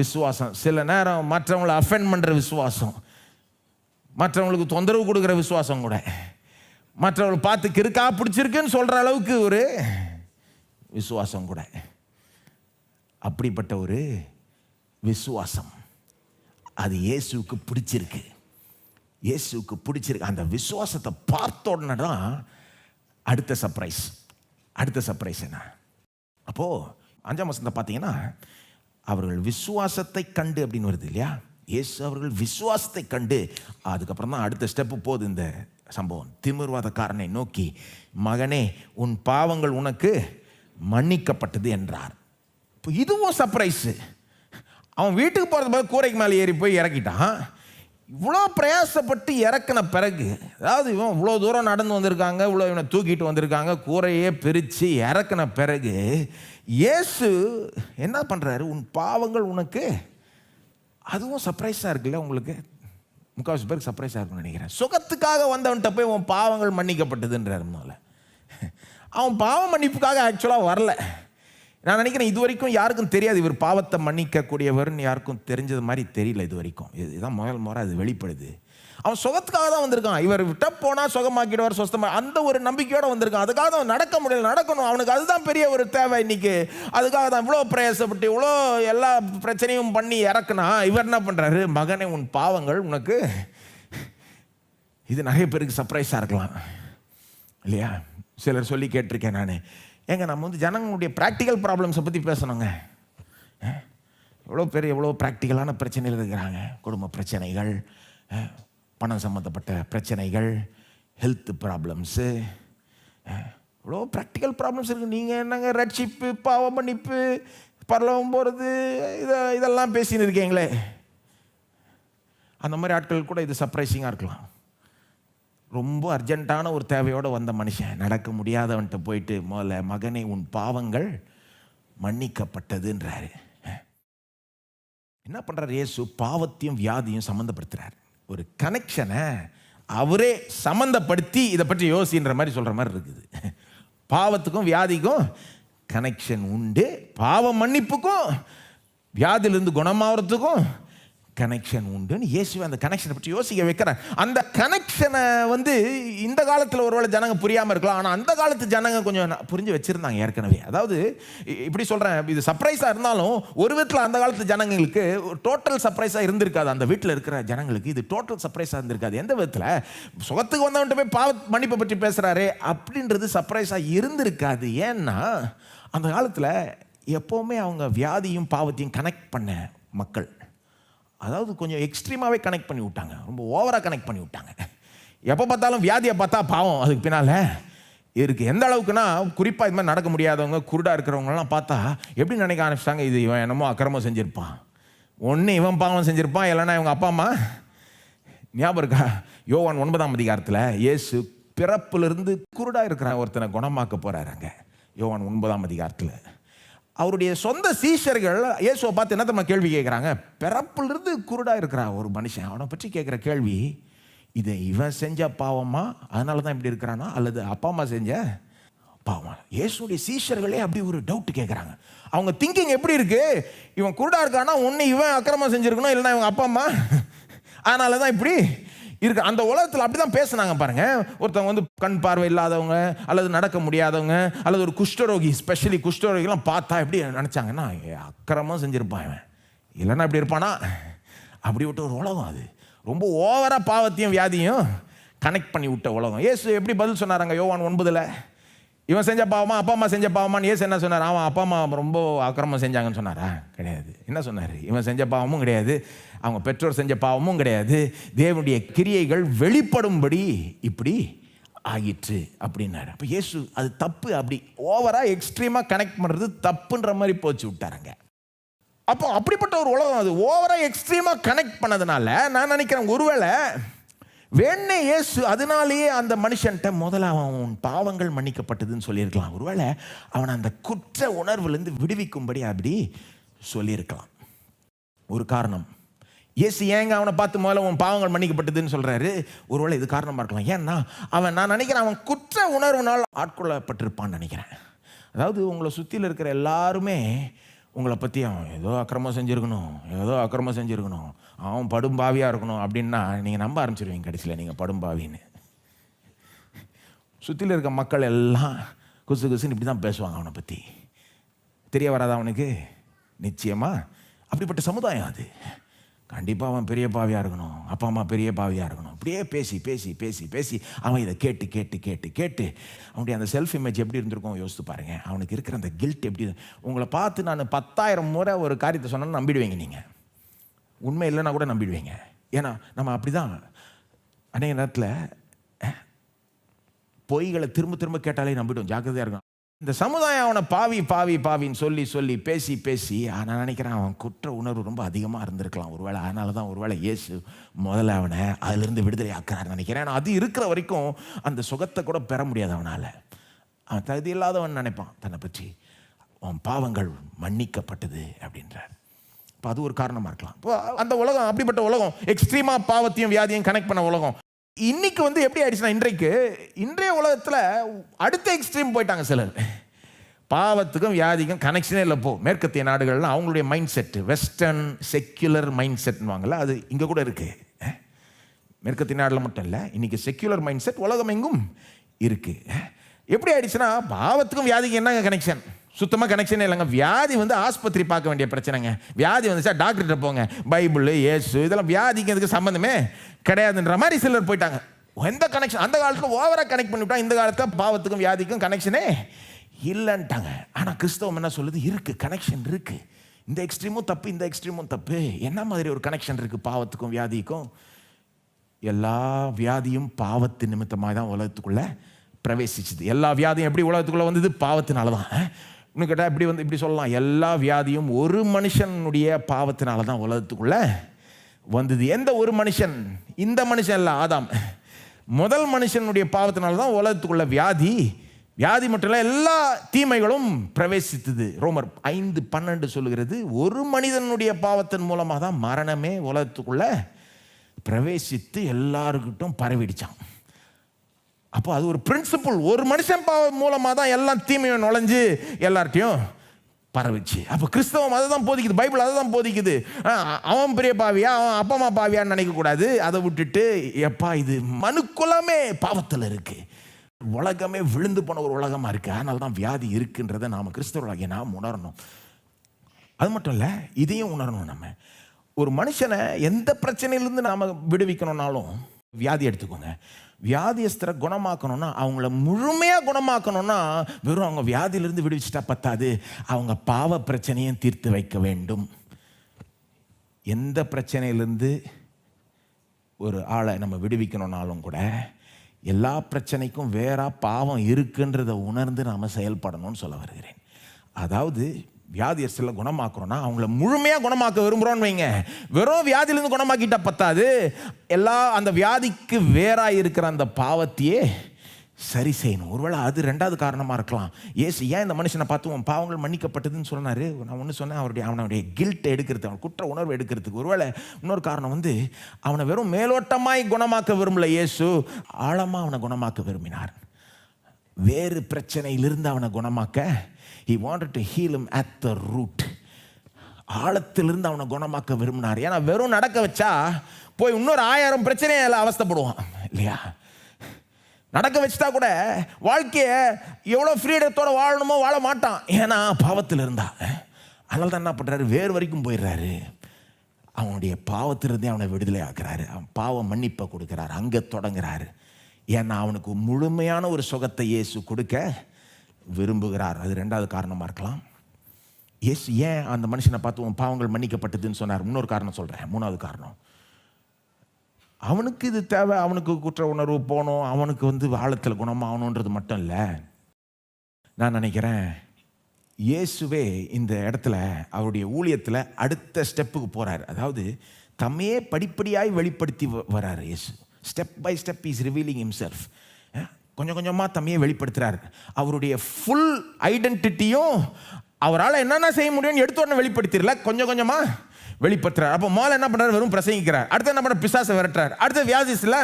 விசுவாசம். சில நேரம் மற்றவங்களை அஃபெண்ட் பண்ணுற விசுவாசம், மற்றவங்களுக்கு தொந்தரவு கொடுக்குற விசுவாசம் கூட, மற்றவங்களை பார்த்து கிறுக்கா பிடிச்சிருக்குன்னு சொல்கிற அளவுக்கு ஒரு விசுவாசம் கூட. அப்படிப்பட்ட ஒரு விசுவாசம் அது இயேசுவுக்கு பிடிச்சிருக்கு. இயேசுவுக்கு பிடிச்சிருக்கு. அந்த விசுவாசத்தை பார்த்த உடனே தான் அடுத்த சர்ப்ரைஸ். அடுத்த சர்ப்ரைஸ் என்ன? அப்போது 5ஆம் வசனத்தை பார்த்தீங்கன்னா, அவர்கள் விசுவாசத்தை கண்டு அப்படின்னு வருது இல்லையா? இயேசு அவர்கள் விசுவாசத்தை கண்டு, அதுக்கப்புறம் தான் அடுத்த ஸ்டெப்பு போகுது இந்த சம்பவம். திமிர்வாதக்காரனை நோக்கி, மகனே உன் பாவங்கள் உனக்கு மன்னிக்கப்பட்டது என்றார். இப்போ இதுவும் சர்ப்ரைஸு. அவன் வீட்டுக்கு போகிறது போது கூரைக்கு மேலே ஏறி போய் இறக்கிட்டான். இவ்வளோ பிரயாசப்பட்டு இறக்கின பிறகு, அதாவது இவன் இவ்வளோ தூரம் நடந்து வந்திருக்காங்க, இவ்வளோ இவனை தூக்கிட்டு வந்திருக்காங்க, கூரையே பிரித்து இறக்கின பிறகு இயேசு என்ன பண்ணுறாரு? உன் பாவங்கள் உனக்கு. அதுவும் சர்ப்ரைஸாக இருக்குல்ல உங்களுக்கு? முக்கால்வாசி பேருக்கு சர்ப்ரைஸாக இருக்குன்னு நினைக்கிறேன். சுகத்துக்காக வந்தவன்கிட்ட போய் உன் பாவங்கள் மன்னிக்கப்பட்டதுன்றார். அவன் பாவ மன்னிப்புக்காக ஆக்சுவலாக வரல. நான் நினைக்கிறேன் இது வரைக்கும் யாருக்கும் தெரியாது இவர் பாவத்தை மன்னிக்கக்கூடியவர்னு. யாருக்கும் தெரிஞ்சது மாதிரி தெரியல இது வரைக்கும். இதுதான் முதல் முறை அது வெளிப்படுது. அவன் சுகத்துக்காக தான் வந்திருக்கான். இவர் விட்ட போனால் சுகமாக்கிடுவார், சொஸ்தமாக, அந்த ஒரு நம்பிக்கையோடு வந்திருக்கான். அதுக்காக தான் நடக்க முடியல, நடக்கணும், அவனுக்கு அதுதான் பெரிய ஒரு தேவை இன்னைக்கு. அதுக்காக தான் இவ்வளோ பிரயாசப்பட்டு இவ்வளோ எல்லா பிரச்சனையும் பண்ணி இறக்குனா, இவர் என்ன பண்ணுறாரு? மகனே உன் பாவங்கள் உனக்கு. இது நிறைய பேருக்கு சர்ப்ரைஸாக இருக்கலாம் இல்லையா? சிலர் சொல்லி கேட்டிருக்கேன் நான், ஏங்க நம்ம ஜனங்களுடைய ப்ராக்டிக்கல் ப்ராப்ளம்ஸை பற்றி பேசணுங்க. எவ்வளோ பேர் எவ்வளோ ப்ராக்டிக்கலான பிரச்சனைகள் இருக்கிறாங்க. குடும்ப பிரச்சனைகள், பணம் சம்மந்தப்பட்ட பிரச்சனைகள், ஹெல்த் ப்ராப்ளம்ஸு, எவ்வளோ ப்ராக்டிக்கல் ப்ராப்ளம்ஸ் இருக்குது. நீங்கள் என்னங்க ரட்சிப்பு, பாவ மன்னிப்பு, பரலோகம் போகிறது, இதெல்லாம் பேசின்னு இருக்கீங்களே. அந்த மாதிரி ஆட்கள் கூட இது சர்ப்ரைசிங்காக இருக்கலாம். ரொம்ப அர்ஜென்ட்டான ஒரு தேவையோடு வந்த மனுஷன், நடக்க முடியாதவன்ட்டு போயிட்டு முதல்ல மகனே உன் பாவங்கள் மன்னிக்கப்பட்டதுன்றாரு. என்ன பண்ணுறாரு? இயேசு பாவத்தையும் வியாதியும் சம்மந்தப்படுத்துகிறார். ஒரு கனெக்ஷனை அவரே சம்மந்தப்படுத்தி இதை பற்றி யோசின்ற மாதிரி சொல்கிற மாதிரி இருக்குது. பாவத்துக்கும் வியாதிக்கும் கனெக்ஷன் உண்டு. பாவ மன்னிப்புக்கும் வியாதியிலிருந்து குணமாகறதுக்கும் கனெக்ஷன் உண்டுன்னு இயேசுவை அந்த கனெக்ஷனை பற்றி யோசிக்க வைக்கிறேன். அந்த கனெக்ஷனை இந்த காலத்தில் ஒருவேளை ஜனங்க புரியாமல் இருக்கலாம். ஆனால் அந்த காலத்து ஜனங்க கொஞ்சம் புரிஞ்சு வச்சுருந்தாங்க ஏற்கனவே. அதாவது இப்படி சொல்கிறேன், இது சர்ப்ரைஸாக இருந்தாலும் ஒரு விதத்தில் அந்த காலத்து ஜனங்களுக்கு டோட்டல் சர்ப்ரைஸாக இருந்திருக்காது. அந்த வீட்டில் இருக்கிற ஜனங்களுக்கு இது டோட்டல் சர்ப்ரைஸாக இருந்திருக்காது. எந்த விதத்தில்? சுகத்துக்கு வந்தவன்ட்டு போய் பாவ மன்னிப்பை பற்றி பேசுகிறாரு அப்படின்றது சர்ப்ரைஸாக இருந்திருக்காது. ஏன்னா அந்த காலத்தில் எப்போவுமே அவங்க வியாதியும் பாவத்தையும் கனெக்ட் பண்ண மக்கள். அதாவது கொஞ்சம் எக்ஸ்ட்ரீமாகவே கனெக்ட் பண்ணி விட்டாங்க, ரொம்ப ஓவராக கனெக்ட் பண்ணி விட்டாங்க. எப்போ பார்த்தாலும் வியாதியை பார்த்தா பாவம் அதுக்கு பின்னால் இருக்குது. எந்த அளவுக்குன்னா, குறிப்பாக இது மாதிரி நடக்க முடியாதவங்க, குருடாக இருக்கிறவங்கலாம் பார்த்தா எப்படி நினைக்க ஆரம்பிச்சிட்டாங்க, இது இவன் என்னமோ அக்கிரமம் செஞ்சுருப்பான், ஒன்று இவன் பாவம் செஞ்சுருப்பான், இல்லைன்னா இவங்க அப்பா அம்மா. ஞாபகம் இருக்கா? யோவான் 9ஆம் அதிகாரத்தில் இயேசு பிறப்பிலிருந்து குருடாக இருக்கிற ஒருத்தனை குணமாக்க போகிறாங்க. யோவான் 9ஆம் அதிகாரத்தில் அவருடைய சொந்த சீஷர்கள் இயேசுவை பார்த்து என்ன தெரியுமா கேள்வி கேட்குறாங்க? பிறப்பிலிருந்து குருடாக இருக்கிற ஒரு மனுஷன், அவனை பற்றி கேட்குற கேள்வி, இதை இவன் செஞ்ச பாவமா அதனால தான் இப்படி இருக்கிறானா, அல்லது அப்பா அம்மா செஞ்ச பாவமா? இயேசுடைய சீஷர்களே அப்படி ஒரு டவுட் கேட்குறாங்க. அவங்க திங்கிங் எப்படி இருக்கு? இவன் குருடாக இருக்கானா, ஒன்று இவன் அக்கிரமம் செஞ்சுருக்கணும், இல்லைன்னா இவங்க அப்பா அம்மா அதனால தான் இப்படி இருக்கு. அந்த உலகத்தில் அப்படி தான் பேசுனாங்க பாருங்க. ஒருத்தவங்க கண் பார்வை இல்லாதவங்க, அல்லது நடக்க முடியாதவங்க, அல்லது ஒரு குஷ்டரோகி, ஸ்பெஷலி குஷ்டரோகிலாம் பார்த்தா எப்படி நினச்சாங்கன்னா, அக்கிரமம் செஞ்சுருப்பான் இவன், இல்லைன்னா இப்படி இருப்பானா, அப்படி விட்ட ஒரு உலகம். அது ரொம்ப ஓவராக பாவத்தையும் வியாதியும் கனெக்ட் பண்ணி விட்ட உலகம். இயேசு எப்படி பதில் சொன்னாராங்க யோவான் 9? இவன் செஞ்ச பாவமா அப்பா அம்மா செஞ்ச பாவமான்னு இயேசு என்ன சொன்னார்? அவன் அப்பா அம்மா ரொம்ப அக்கிரமம் செஞ்சாங்கன்னு சொன்னாரா? கிடையாது. என்ன சொன்னார்? இவன் செஞ்ச பாவமும் கிடையாது, அவங்க பெற்றோர் செஞ்ச பாவமும் கிடையாது, தேவனுடைய கிரியைகள் வெளிப்படும்படி இப்படி ஆகிற்று அப்படின்னாரு. அப்போ இயேசு அது தப்பு, அப்படி ஓவராக எக்ஸ்ட்ரீமாக கனெக்ட் பண்ணுறது தப்புன்ற மாதிரி போச்சு விட்டாருங்க. அப்போ அப்படிப்பட்ட ஒரு உலகம் அது ஓவராக எக்ஸ்ட்ரீமாக கனெக்ட் பண்ணதுனால நான் நினைக்கிறேன் ஒருவேளை வேணே இயேசு அதனாலேயே அந்த மனுஷன்ட்ட முதல்ல அவன் பாவங்கள் மன்னிக்கப்பட்டதுன்னு சொல்லியிருக்கலாம். ஒருவேளை அவனை அந்த குற்ற உணர்வுலேருந்து விடுவிக்கும்படி அப்படி சொல்லியிருக்கலாம். ஒரு காரணம். இயேசு ஏங்க அவனை பார்த்து முதல்ல உன் பாவங்கள் மன்னிக்கப்பட்டதுன்னு சொல்கிறாரு? ஒருவேளை இது காரணமாக இருக்கலாம். ஏன்னா நான் நினைக்கிறேன் அவன் குற்ற உணர்வுனால் ஆட்கொள்ளப்பட்டிருப்பான்னு நினைக்கிறேன். அதாவது உங்களை சுற்றியில் இருக்கிற எல்லாருமே உங்களை பற்றி அவன் ஏதோ அக்கிரமம் செஞ்சுருக்கணும், அவன் படும்பாவியாக இருக்கணும் அப்படின்னா நீங்கள் நம்ப ஆரம்பிச்சிருவீங்க. கடைசியில் நீங்கள் படும்பாவின்னு. சுற்றியில் இருக்க மக்கள் எல்லாம் குசுன்னு இப்படி தான் பேசுவாங்க அவனை பற்றி. தெரிய வராதா அவனுக்கு? நிச்சயமாக அப்படிப்பட்ட சமுதாயம் அது. கண்டிப்பாக அவன் பெரிய பாவியாக இருக்கணும், அப்பா அம்மா பெரிய பாவியாக இருக்கணும், அப்படியே பேசி பேசி பேசி பேசி அவன் இதை கேட்டு கேட்டு கேட்டு கேட்டு அவனுடைய அந்த செல்ஃப் இமேஜ் எப்படி இருந்திருக்கும் யோசித்து பாருங்கள். அவனுக்கு இருக்கிற அந்த கில்ட் எப்படி. உங்களை பார்த்து நான் 10,000 முறை ஒரு காரியத்தை சொன்னாலும் நம்பிடுவீங்க. நீங்கள் உண்மை இல்லைன்னா கூட நம்பிடுவீங்க. ஏன்னா நம்ம அப்படி தான் அநேக நேரத்தில் பொய்களை திரும்ப திரும்ப கேட்டாலே நம்பிடுவோம். ஜாக்கிரதையாக இருக்கும். இந்த சமுதாயம் அவனை பாவின்னு சொல்லி சொல்லி பேசி பேசி நான் நினைக்கிறேன் அவன் குற்ற உணர்வு ரொம்ப அதிகமாக இருந்திருக்கலாம் ஒருவேளை. அதனால தான் ஒருவேளை இயேசு முதல்ல அவனை அதிலிருந்து விடுதலை ஆக்கிறார் நினைக்கிறேன். அது இருக்கிற வரைக்கும் அந்த சுகத்தை கூட பெற முடியாது அவனால். அவன் தகுதி இல்லாதவன் நினைப்பான் தன்னை பற்றி. அவன் பாவங்கள் மன்னிக்கப்பட்டது அப்படின்றார். இப்போ அது ஒரு காரணமாக இருக்கலாம். இப்போ அந்த உலகம் அப்படிப்பட்ட உலகம், எக்ஸ்ட்ரீமாக பாவத்தையும் வியாதியும் கனெக்ட் பண்ண உலகம். இன்னைக்கு எப்படி ஆயிடுச்சுன்னா இன்றைய உலகத்தில் அடுத்த எக்ஸ்ட்ரீம் போயிட்டாங்க சிலர். பாவத்துக்கும் வியாதிக்கும் கனெக்ஷனே இல்லை. மேற்கத்திய நாடுகள்லாம் அவங்களுடைய mind set western secular mind செட்னுவாங்கள்ல, அது இங்கே கூட இருக்குது. மேற்கத்திய நாட்டில் மட்டும் இல்லை, இன்னைக்கு செக்யுலர் மைண்ட் செட் உலகம் எங்கும் இருக்குது. எப்படி ஆயிடுச்சுன்னா பாவத்துக்கும் வியாதிக்கும் என்னங்க கனெக்ஷன்? சுத்தமாக கனெக்ஷனே இல்லைங்க. வியாதி ஆஸ்பத்திரி பார்க்க வேண்டிய பிரச்சனைங்க. வியாதி வந்துச்சா டாக்டர்கிட்ட போங்க, பைபிள் இயேசு இதெல்லாம் வியாதிக்கு அதுக்கு சம்மந்தமே கிடையாதுன்ற மாதிரி சிலர் போயிட்டாங்க. எந்த கனெக்ஷன்? அந்த காலத்தில் ஓவராக கனெக்ட் பண்ணிவிட்டாங்க. இந்த காலத்தில் பாவத்துக்கும் வியாதிக்கும் கனெக்ஷனே இல்லைன்ட்டாங்க. ஆனால் கிறிஸ்தவம் என்ன சொல்லுது? இருக்குது, கனெக்ஷன் இருக்குது. இந்த எக்ஸ்ட்ரீமும் தப்பு, இந்த எக்ஸ்ட்ரீமும் தப்பு. என்ன மாதிரி ஒரு கனெக்ஷன் இருக்குது பாவத்துக்கும் வியாதிக்கும்? எல்லா வியாதியும் பாவத்து நிமித்தமாக தான் உலகத்துக்குள்ளே பிரவேசிச்சுது. எல்லா வியாதியும் எப்படி உலகத்துக்குள்ளே வந்தது? பாவத்தினால தான். இன்னும் கேட்டால் இப்படி சொல்லலாம், எல்லா வியாதியும் ஒரு மனுஷனுடைய பாவத்தினால தான் உலகத்துக்குள்ளே வந்தது. எந்த ஒரு மனுஷன்? இந்த மனுஷன் இல்லை, ஆதாம். முதல் மனுஷனுடைய பாவத்தினால தான் உலகத்துக்குள்ள வியாதி மட்டும் இல்லை, எல்லா தீமைகளும் பிரவேசித்தது. ரோமர் 5:12 சொல்லுகிறது, ஒரு மனிதனுடைய பாவத்தின் மூலமாக தான் மரணமே உலகத்துக்குள்ள பிரவேசித்து எல்லாருக்கிட்டும் பரவிடுச்சான். அப்போ அது ஒரு பிரின்சிபிள். ஒரு மனுஷன் பாவம் மூலமாக தான் எல்லாம் தீமையும் நுழைஞ்சு எல்லார்ட்டையும் பரவிச்சு. அப்போ கிறிஸ்தவம் அதை தான் போதிக்குது, பைபிள் அதை தான் போதிக்குது. அவன் பெரிய பாவியா, அவன் அப்பா அம்மா பாவியான்னு நினைக்கக்கூடாது. அதை விட்டுட்டு எப்பா இது மனுக்குலமே பாவத்தில் இருக்கு, உலகமே விழுந்து போன ஒரு உலகமாக இருக்கு, அதனால தான் வியாதி இருக்குன்றதை நாம் கிறிஸ்தவர்களாகிய நாம் உணரணும். அது மட்டும் இல்லை, இதையும் உணரணும். நம்ம ஒரு மனுஷனை எந்த பிரச்சனையிலேருந்து நாம் விடுவிக்கணும்னாலும், வியாதி எடுத்துக்கோங்க, வியாதியஸ்தரை குணமாக்கணும்னா, அவங்கள முழுமையாக குணமாக்கணும்னா வெறும் அவங்க வியாதியிலிருந்து விடுவிச்சிட்டா பத்தாது, அவங்க பாவ பிரச்சனையும் தீர்த்து வைக்க வேண்டும். எந்த பிரச்சனையிலிருந்து ஒரு ஆளை நம்ம விடுவிக்கணும்னாலும் கூட எல்லா பிரச்சனைக்கும் வேற பாவம் இருக்குன்றதை உணர்ந்து நாம் செயல்படணும்னு சொல்ல வருகிறேன். அதாவது வியாதியஸ்தரை குணமாக்குறோம்னா அவங்கள முழுமையாக குணமாக்க விரும்புகிறோன்னு வைங்க. வெறும் வியாதியிலேருந்து குணமாக்கிட்டா பத்தாது, அந்த வியாதிக்கு வேறாக இருக்கிற அந்த பாவத்தையே சரி செய்யணும். ஒருவேளை அது ரெண்டாவது காரணமாக இருக்கலாம். ஏசு ஏன் இந்த மனுஷனை பார்த்து உன் பாவங்கள் மன்னிக்கப்பட்டதுன்னு சொன்னார்? நான் ஒன்று சொன்னேன், அவனுடைய கில்ட்டை எடுக்கிறது, அவன் குற்ற உணர்வு எடுக்கிறதுக்கு. ஒருவேளை இன்னொரு காரணம் அவனை வெறும் மேலோட்டமாய் குணமாக்க விரும்பல இயேசு, ஆழமாக அவனை குணமாக்க விரும்பினார். வேறு பிரச்சனையிலிருந்து அவனை குணமாக்க, he wanted to heal him at the root. ஆழத்திலிருந்து அவனை குணமாக்க விரும்பினார். ஏன்னா வெறும் நடக்க வச்சா போய் இன்னொரு 1000 பிரச்சனையை அவஸ்தைப்படுவான் இல்லையா? நடக்க வச்சுட்டா கூட வாழ்க்கையை எவ்வளோ ஃப்ரீடத்தோட வாழணுமோ வாழ மாட்டான், ஏன்னா பாவத்தில் இருந்தா. அதனால தான் என்ன பண்ணுறாரு, வேறு வரைக்கும் போயிடுறாரு. அவனுடைய பாவத்திலிருந்தே அவனை விடுதலை ஆக்குறாரு, அவன் பாவ மன்னிப்பை கொடுக்குறாரு, அங்கே தொடங்குறாரு. ஏன்னா அவனுக்கு முழுமையான ஒரு சுகத்தை இயேசு கொடுக்க விரும்புகிறார். அது ரெண்டாவது காரணமாக இருக்கலாம். இயேசு ஏன் அந்த மனுஷனை பார்த்து உன் பாவங்கள் மன்னிக்கப்பட்டதுன்னு சொன்னார்? இன்னொரு காரணம் சொல்கிறேன். மூணாவது காரணம், அவனுக்கு இது தேவை, அவனுக்கு குற்ற உணர்வு போகணும், அவனுக்கு ஆழத்தில் குணமாகணுன்றது மட்டும் இல்லை. நான் நினைக்கிறேன் இயேசுவே இந்த இடத்துல அவருடைய ஊழியத்தில் அடுத்த ஸ்டெப்புக்கு போகிறார். அதாவது தம்மையே படிப்படியாய் வெளிப்படுத்தி வர்றார் இயேசு. Step by step is revealing himself. கொஞ்சம் கொஞ்சமாக தம்மையே வெளிப்படுத்துகிறார். அவருடைய ஃபுல் ஐடென்டிட்டியும் அவரால் என்னென்ன செய்ய முடியும்னு எடுத்த உடனே வெளிப்படுத்திடல, கொஞ்சம் கொஞ்சமாக வெளிப்படுத்துறார். அப்போ முதல்ல என்ன பண்ணுறாரு? வெறும் பிரசங்கிக்கிறார். அடுத்து என்ன பண்ண? பிசாசை விரட்டுறார். அடுத்த வியாதிஸில்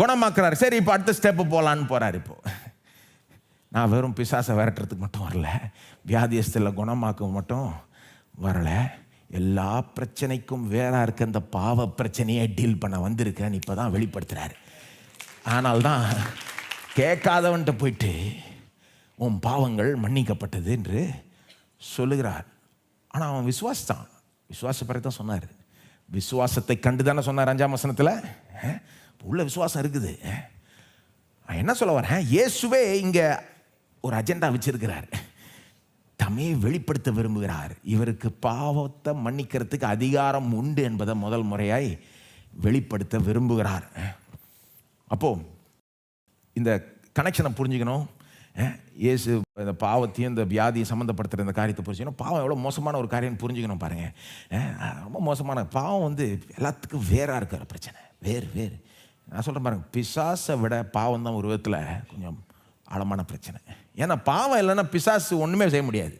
குணமாக்குறாரு. சரி, இப்போ அடுத்த ஸ்டெப்பு போகலான்னு போகிறார். இப்போது நான் வெறும் பிசாசை விரட்டுறதுக்கு மட்டும் வரல, வியாதியஸ்தில் குணமாக்க மட்டும் வரலை, எல்லா பிரச்சனைக்கும் வேற இருக்க அந்த பாவ பிரச்சனையை டீல் பண்ண வந்திருக்கேன்னு இப்போ தான் வெளிப்படுத்துகிறாரு. ஆனால்தான் கேட்காதவன்கிட்ட போயிட்டு உன் பாவங்கள் மன்னிக்கப்பட்டது என்று சொல்லுகிறார். ஆனால் அவன் விசுவாசத்தான், விசுவாசப்பறை தான் சொன்னார். விசுவாசத்தை கண்டு தானே சொன்னார் 5ஆம் வசனத்தில். உள்ள விசுவாசம் இருக்குது. என்ன சொல்ல வரேன்? இயேசுவே இங்கே ஒரு அஜெண்டா வச்சிருக்கிறார். தம்மையே வெளிப்படுத்த விரும்புகிறார். இவருக்கு பாவத்தை மன்னிக்கிறதுக்கு அதிகாரம் உண்டு என்பதை முதல் முறையாய் வெளிப்படுத்த விரும்புகிறார். அப்போ இந்த கனெக்ஷனை புரிஞ்சுக்கணும். இயேசு இந்த பாவத்தையும் இந்த வியாதியை சம்மந்தப்படுத்துகிற இந்த காரியத்தை புரிஞ்சுக்கணும். பாவம் எவ்வளோ மோசமான ஒரு காரியம் புரிஞ்சுக்கணும். பாருங்கள், ரொம்ப மோசமான பாவம் எல்லாத்துக்கும் வேறாக இருக்கிற பிரச்சனை. வேறு நான் சொல்கிறேன் பாருங்கள், பிசாசை விட பாவம் தான் ஒரு விதத்தில் கொஞ்சம் ஆழமான பிரச்சனை. ஏன்னா பாவம் இல்லைன்னா பிசாசு ஒன்றுமே செய்ய முடியாது.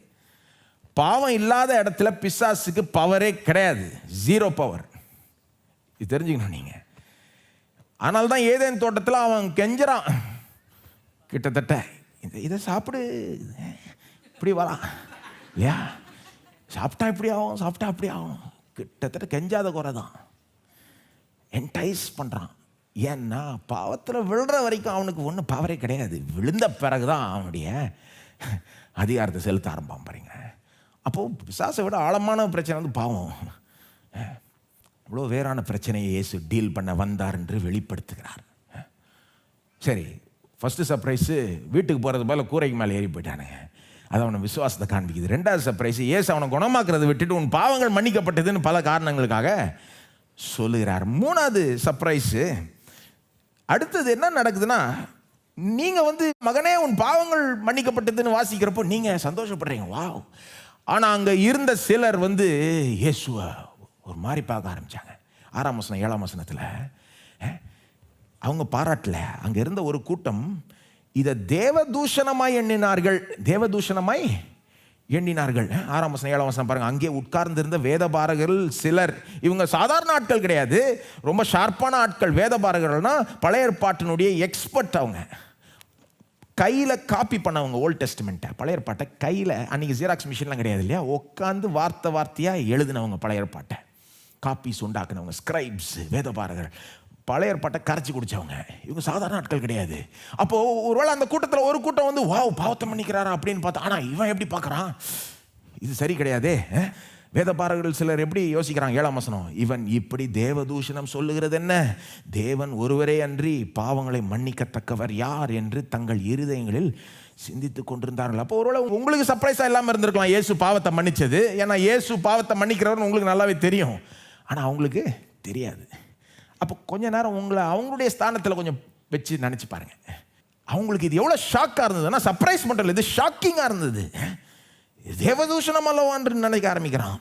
பாவம் இல்லாத இடத்துல பிசாசுக்கு பவரே கிடையாது, 0 பவர். இது தெரிஞ்சுக்கணும் நீங்கள். ஆனால் தான் ஏதேன் தோட்டத்தில் அவன் கெஞ்சுறான், கிட்டத்தட்ட இதை சாப்பிடு, இப்படி வரலாம் இல்லையா, சாப்பிட்டா இப்படி ஆகும், சாப்பிட்டா அப்படி ஆகும். கிட்டத்தட்ட கெஞ்சாத குறை தான். என்டைஸ் பண்ணுறான். ஏன்னா பாவத்தில் விழுற வரைக்கும் அவனுக்கு ஒன்றும் பவரே கிடையாது. விழுந்த பிறகு தான் அவனுடைய அதிகாரத்தை செலுத்த ஆரம்பிப்பான் பாருங்க. அப்போது பிசாசை விட ஆழமான பிரச்சனை பாவம். அவ்வளோ வேறான பிரச்சனையை இயேசு டீல் பண்ண வந்தார் என்று வெளிப்படுத்துகிறார். சரி, ஃபஸ்ட்டு சர்ப்ரைஸு வீட்டுக்கு போகிறது போல கூரைக்கு மேலே ஏறி போயிட்டானுங்க. அது அவனை விசுவாசத்தை காண்பிக்குது. 2வது சர்ப்ரைஸு இயேசு அவனை குணமாக்குறதை விட்டுட்டு உன் பாவங்கள் மன்னிக்கப்பட்டதுன்னு பல காரணங்களுக்காக சொல்லுகிறார். 3வது சர்ப்ரைஸு, அடுத்தது என்ன நடக்குதுன்னா, நீங்கள் மகனே உன் பாவங்கள் மன்னிக்கப்பட்டதுன்னு வாசிக்கிறப்போ நீங்கள் சந்தோஷப்படுறீங்க, வாவ். ஆனால் அங்கே இருந்த சிலர் இயேசுவை ஒரு மாதிரி பார்க்க ஆரம்பித்தாங்க. 6ஆம் வசனம் 7ஆம் வசனத்தில் அவங்க பாராட்டல. அங்கே இருந்த ஒரு கூட்டம் இதை தேவதூஷணமாய் எண்ணினார்கள். தேவதூஷணமாய் எண்ணினார்கள். 6ஆம் வசனம் 7ஆம் வசனம் பாருங்கள். அங்கே உட்கார்ந்திருந்த வேதபாரகர்கள் சிலர், இவங்க சாதாரண ஆட்கள் கிடையாது, ரொம்ப ஷார்ப்பான ஆட்கள். வேதபாரகர்கள்னா பழைய ஏற்பாட்டினுடைய எக்ஸ்பர்ட். அவங்க கையில் காப்பி பண்ணவங்க ஓல்ட் டெஸ்ட்மெண்ட்டை, பழைய ஏற்பாட்டை கையில். அன்றைக்கி ஜெராக்ஸ் மிஷின்லாம் கிடையாது இல்லையா, உட்காந்து வார்த்தையாக எழுதினவங்க, பழைய ஏற்பாட்டை காப்பீஸ் உண்டாக்குனவங்க, ஸ்கிரைப்ஸ், வேதபாரகர். பழைய ஏற்பாட்டை கரைச்சி குடித்தவங்க. இவங்க சாதாரண ஆட்கள் கிடையாது. அப்போது ஒருவேளை அந்த கூட்டத்தில் ஒரு கூட்டம் வாவ் பாவத்தை மன்னிக்கிறாரா அப்படின்னு பார்த்தா, ஆனால் இவன் எப்படி பார்க்குறான், இது சரி கிடையாதே. வேதபாரகர்கள் சிலர் எப்படி யோசிக்கிறாங்க? 7ஆம் வசனம், இவன் இப்படி தேவதூஷணம் சொல்லுகிறது என்ன? தேவன் ஒருவரே அன்றி பாவங்களை மன்னிக்கத்தக்கவர் யார் என்று தங்கள் இருதயங்களில் சிந்தித்து கொண்டிருந்தார்கள். அப்போ ஒருவேளை உங்களுக்கு சர்ப்ரைஸாக இல்லாமல் இருந்திருக்கலாம் இயேசு பாவத்தை மன்னிச்சது. ஏன்னா இயேசு பாவத்தை மன்னிக்கிறவர்னு உங்களுக்கு நல்லாவே தெரியும், ஆனால் அவங்களுக்கு தெரியாது. அப்போ கொஞ்ச நேரம் உங்களை அவங்களுடைய ஸ்தானத்தில் கொஞ்சம் வச்சு நினச்சி பாருங்கள். அவங்களுக்கு இது எவ்வளோ ஷாக்காக இருந்ததுன்னா, சர்ப்ரைஸ் மட்டும் இல்லை, இது ஷாக்கிங்காக இருந்தது. தேவதூஷணம் அல்லவான்னு நினைக்க ஆரம்பிக்கிறான்.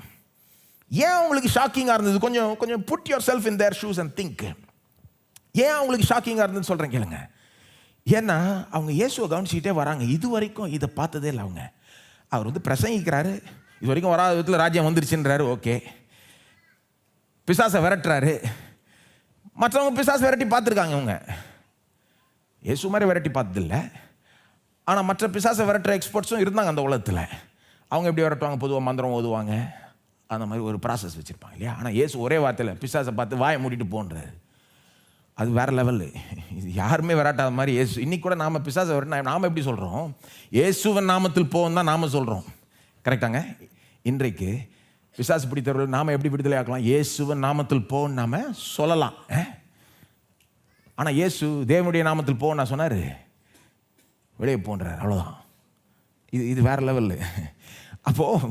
ஏன் அவங்களுக்கு ஷாக்கிங்காக இருந்தது? கொஞ்சம் put yourself in their shoes and think. ஏன் அவங்களுக்கு ஷாக்கிங்காக இருந்ததுன்னு சொல்கிறேன் கேளுங்க. ஏன்னா அவங்க இயேசுவை கவனிச்சுக்கிட்டே வராங்க. இது வரைக்கும் இதை பார்த்ததே இல்லை அவங்க. அவர் பிரசங்கிக்கிறாரு, இது வரைக்கும் வராத விதத்தில் ராஜ்யம் வந்துருச்சுன்றாரு, ஓகே. பிசாசை விரட்டுறாரு, மற்றவங்க பிசாசை விரட்டி பார்த்துருக்காங்க. இவங்க இயேசு மாதிரி விரட்டி பார்த்ததில்லை. ஆனால் மற்ற பிசாசை விரட்டுற எக்ஸ்பர்ட்ஸும் இருந்தாங்க அந்த உலகத்தில். அவங்க எப்படி விரட்டுவாங்க? பொதுவாக மந்திரம் ஓதுவாங்க, அந்த மாதிரி ஒரு ப்ராசஸ் வச்சுருப்பாங்க இல்லையா. ஆனால் இயேசு ஒரே வார்த்தையில் பிசாசை பார்த்து வாயை மூடிட்டு போன்றாரு. அது வேறு லெவலு. இது யாருமே விராட்டாத மாதிரி இயேசு. இன்றைக்கி கூட நாம் பிசாசை விரட்டினா நாம் எப்படி சொல்கிறோம்? இயேசுவன் நாமத்தில் போவோம் தான் நாம் சொல்கிறோம், கரெக்டாங்க? இன்றைக்கு பிசாசு பிடித்தவர்கள் நாம் எப்படி விடுதலை ஆக்கலாம்? இயேசுவன் நாமத்தில் போன்னு நாம் சொல்லலாம். ஆனால் இயேசு தேவனுடைய நாமத்தில் போன்னு நான் சொன்னார், வெளியே போன்றார், அவ்வளோதான். இது வேறு லெவலு. அப்போது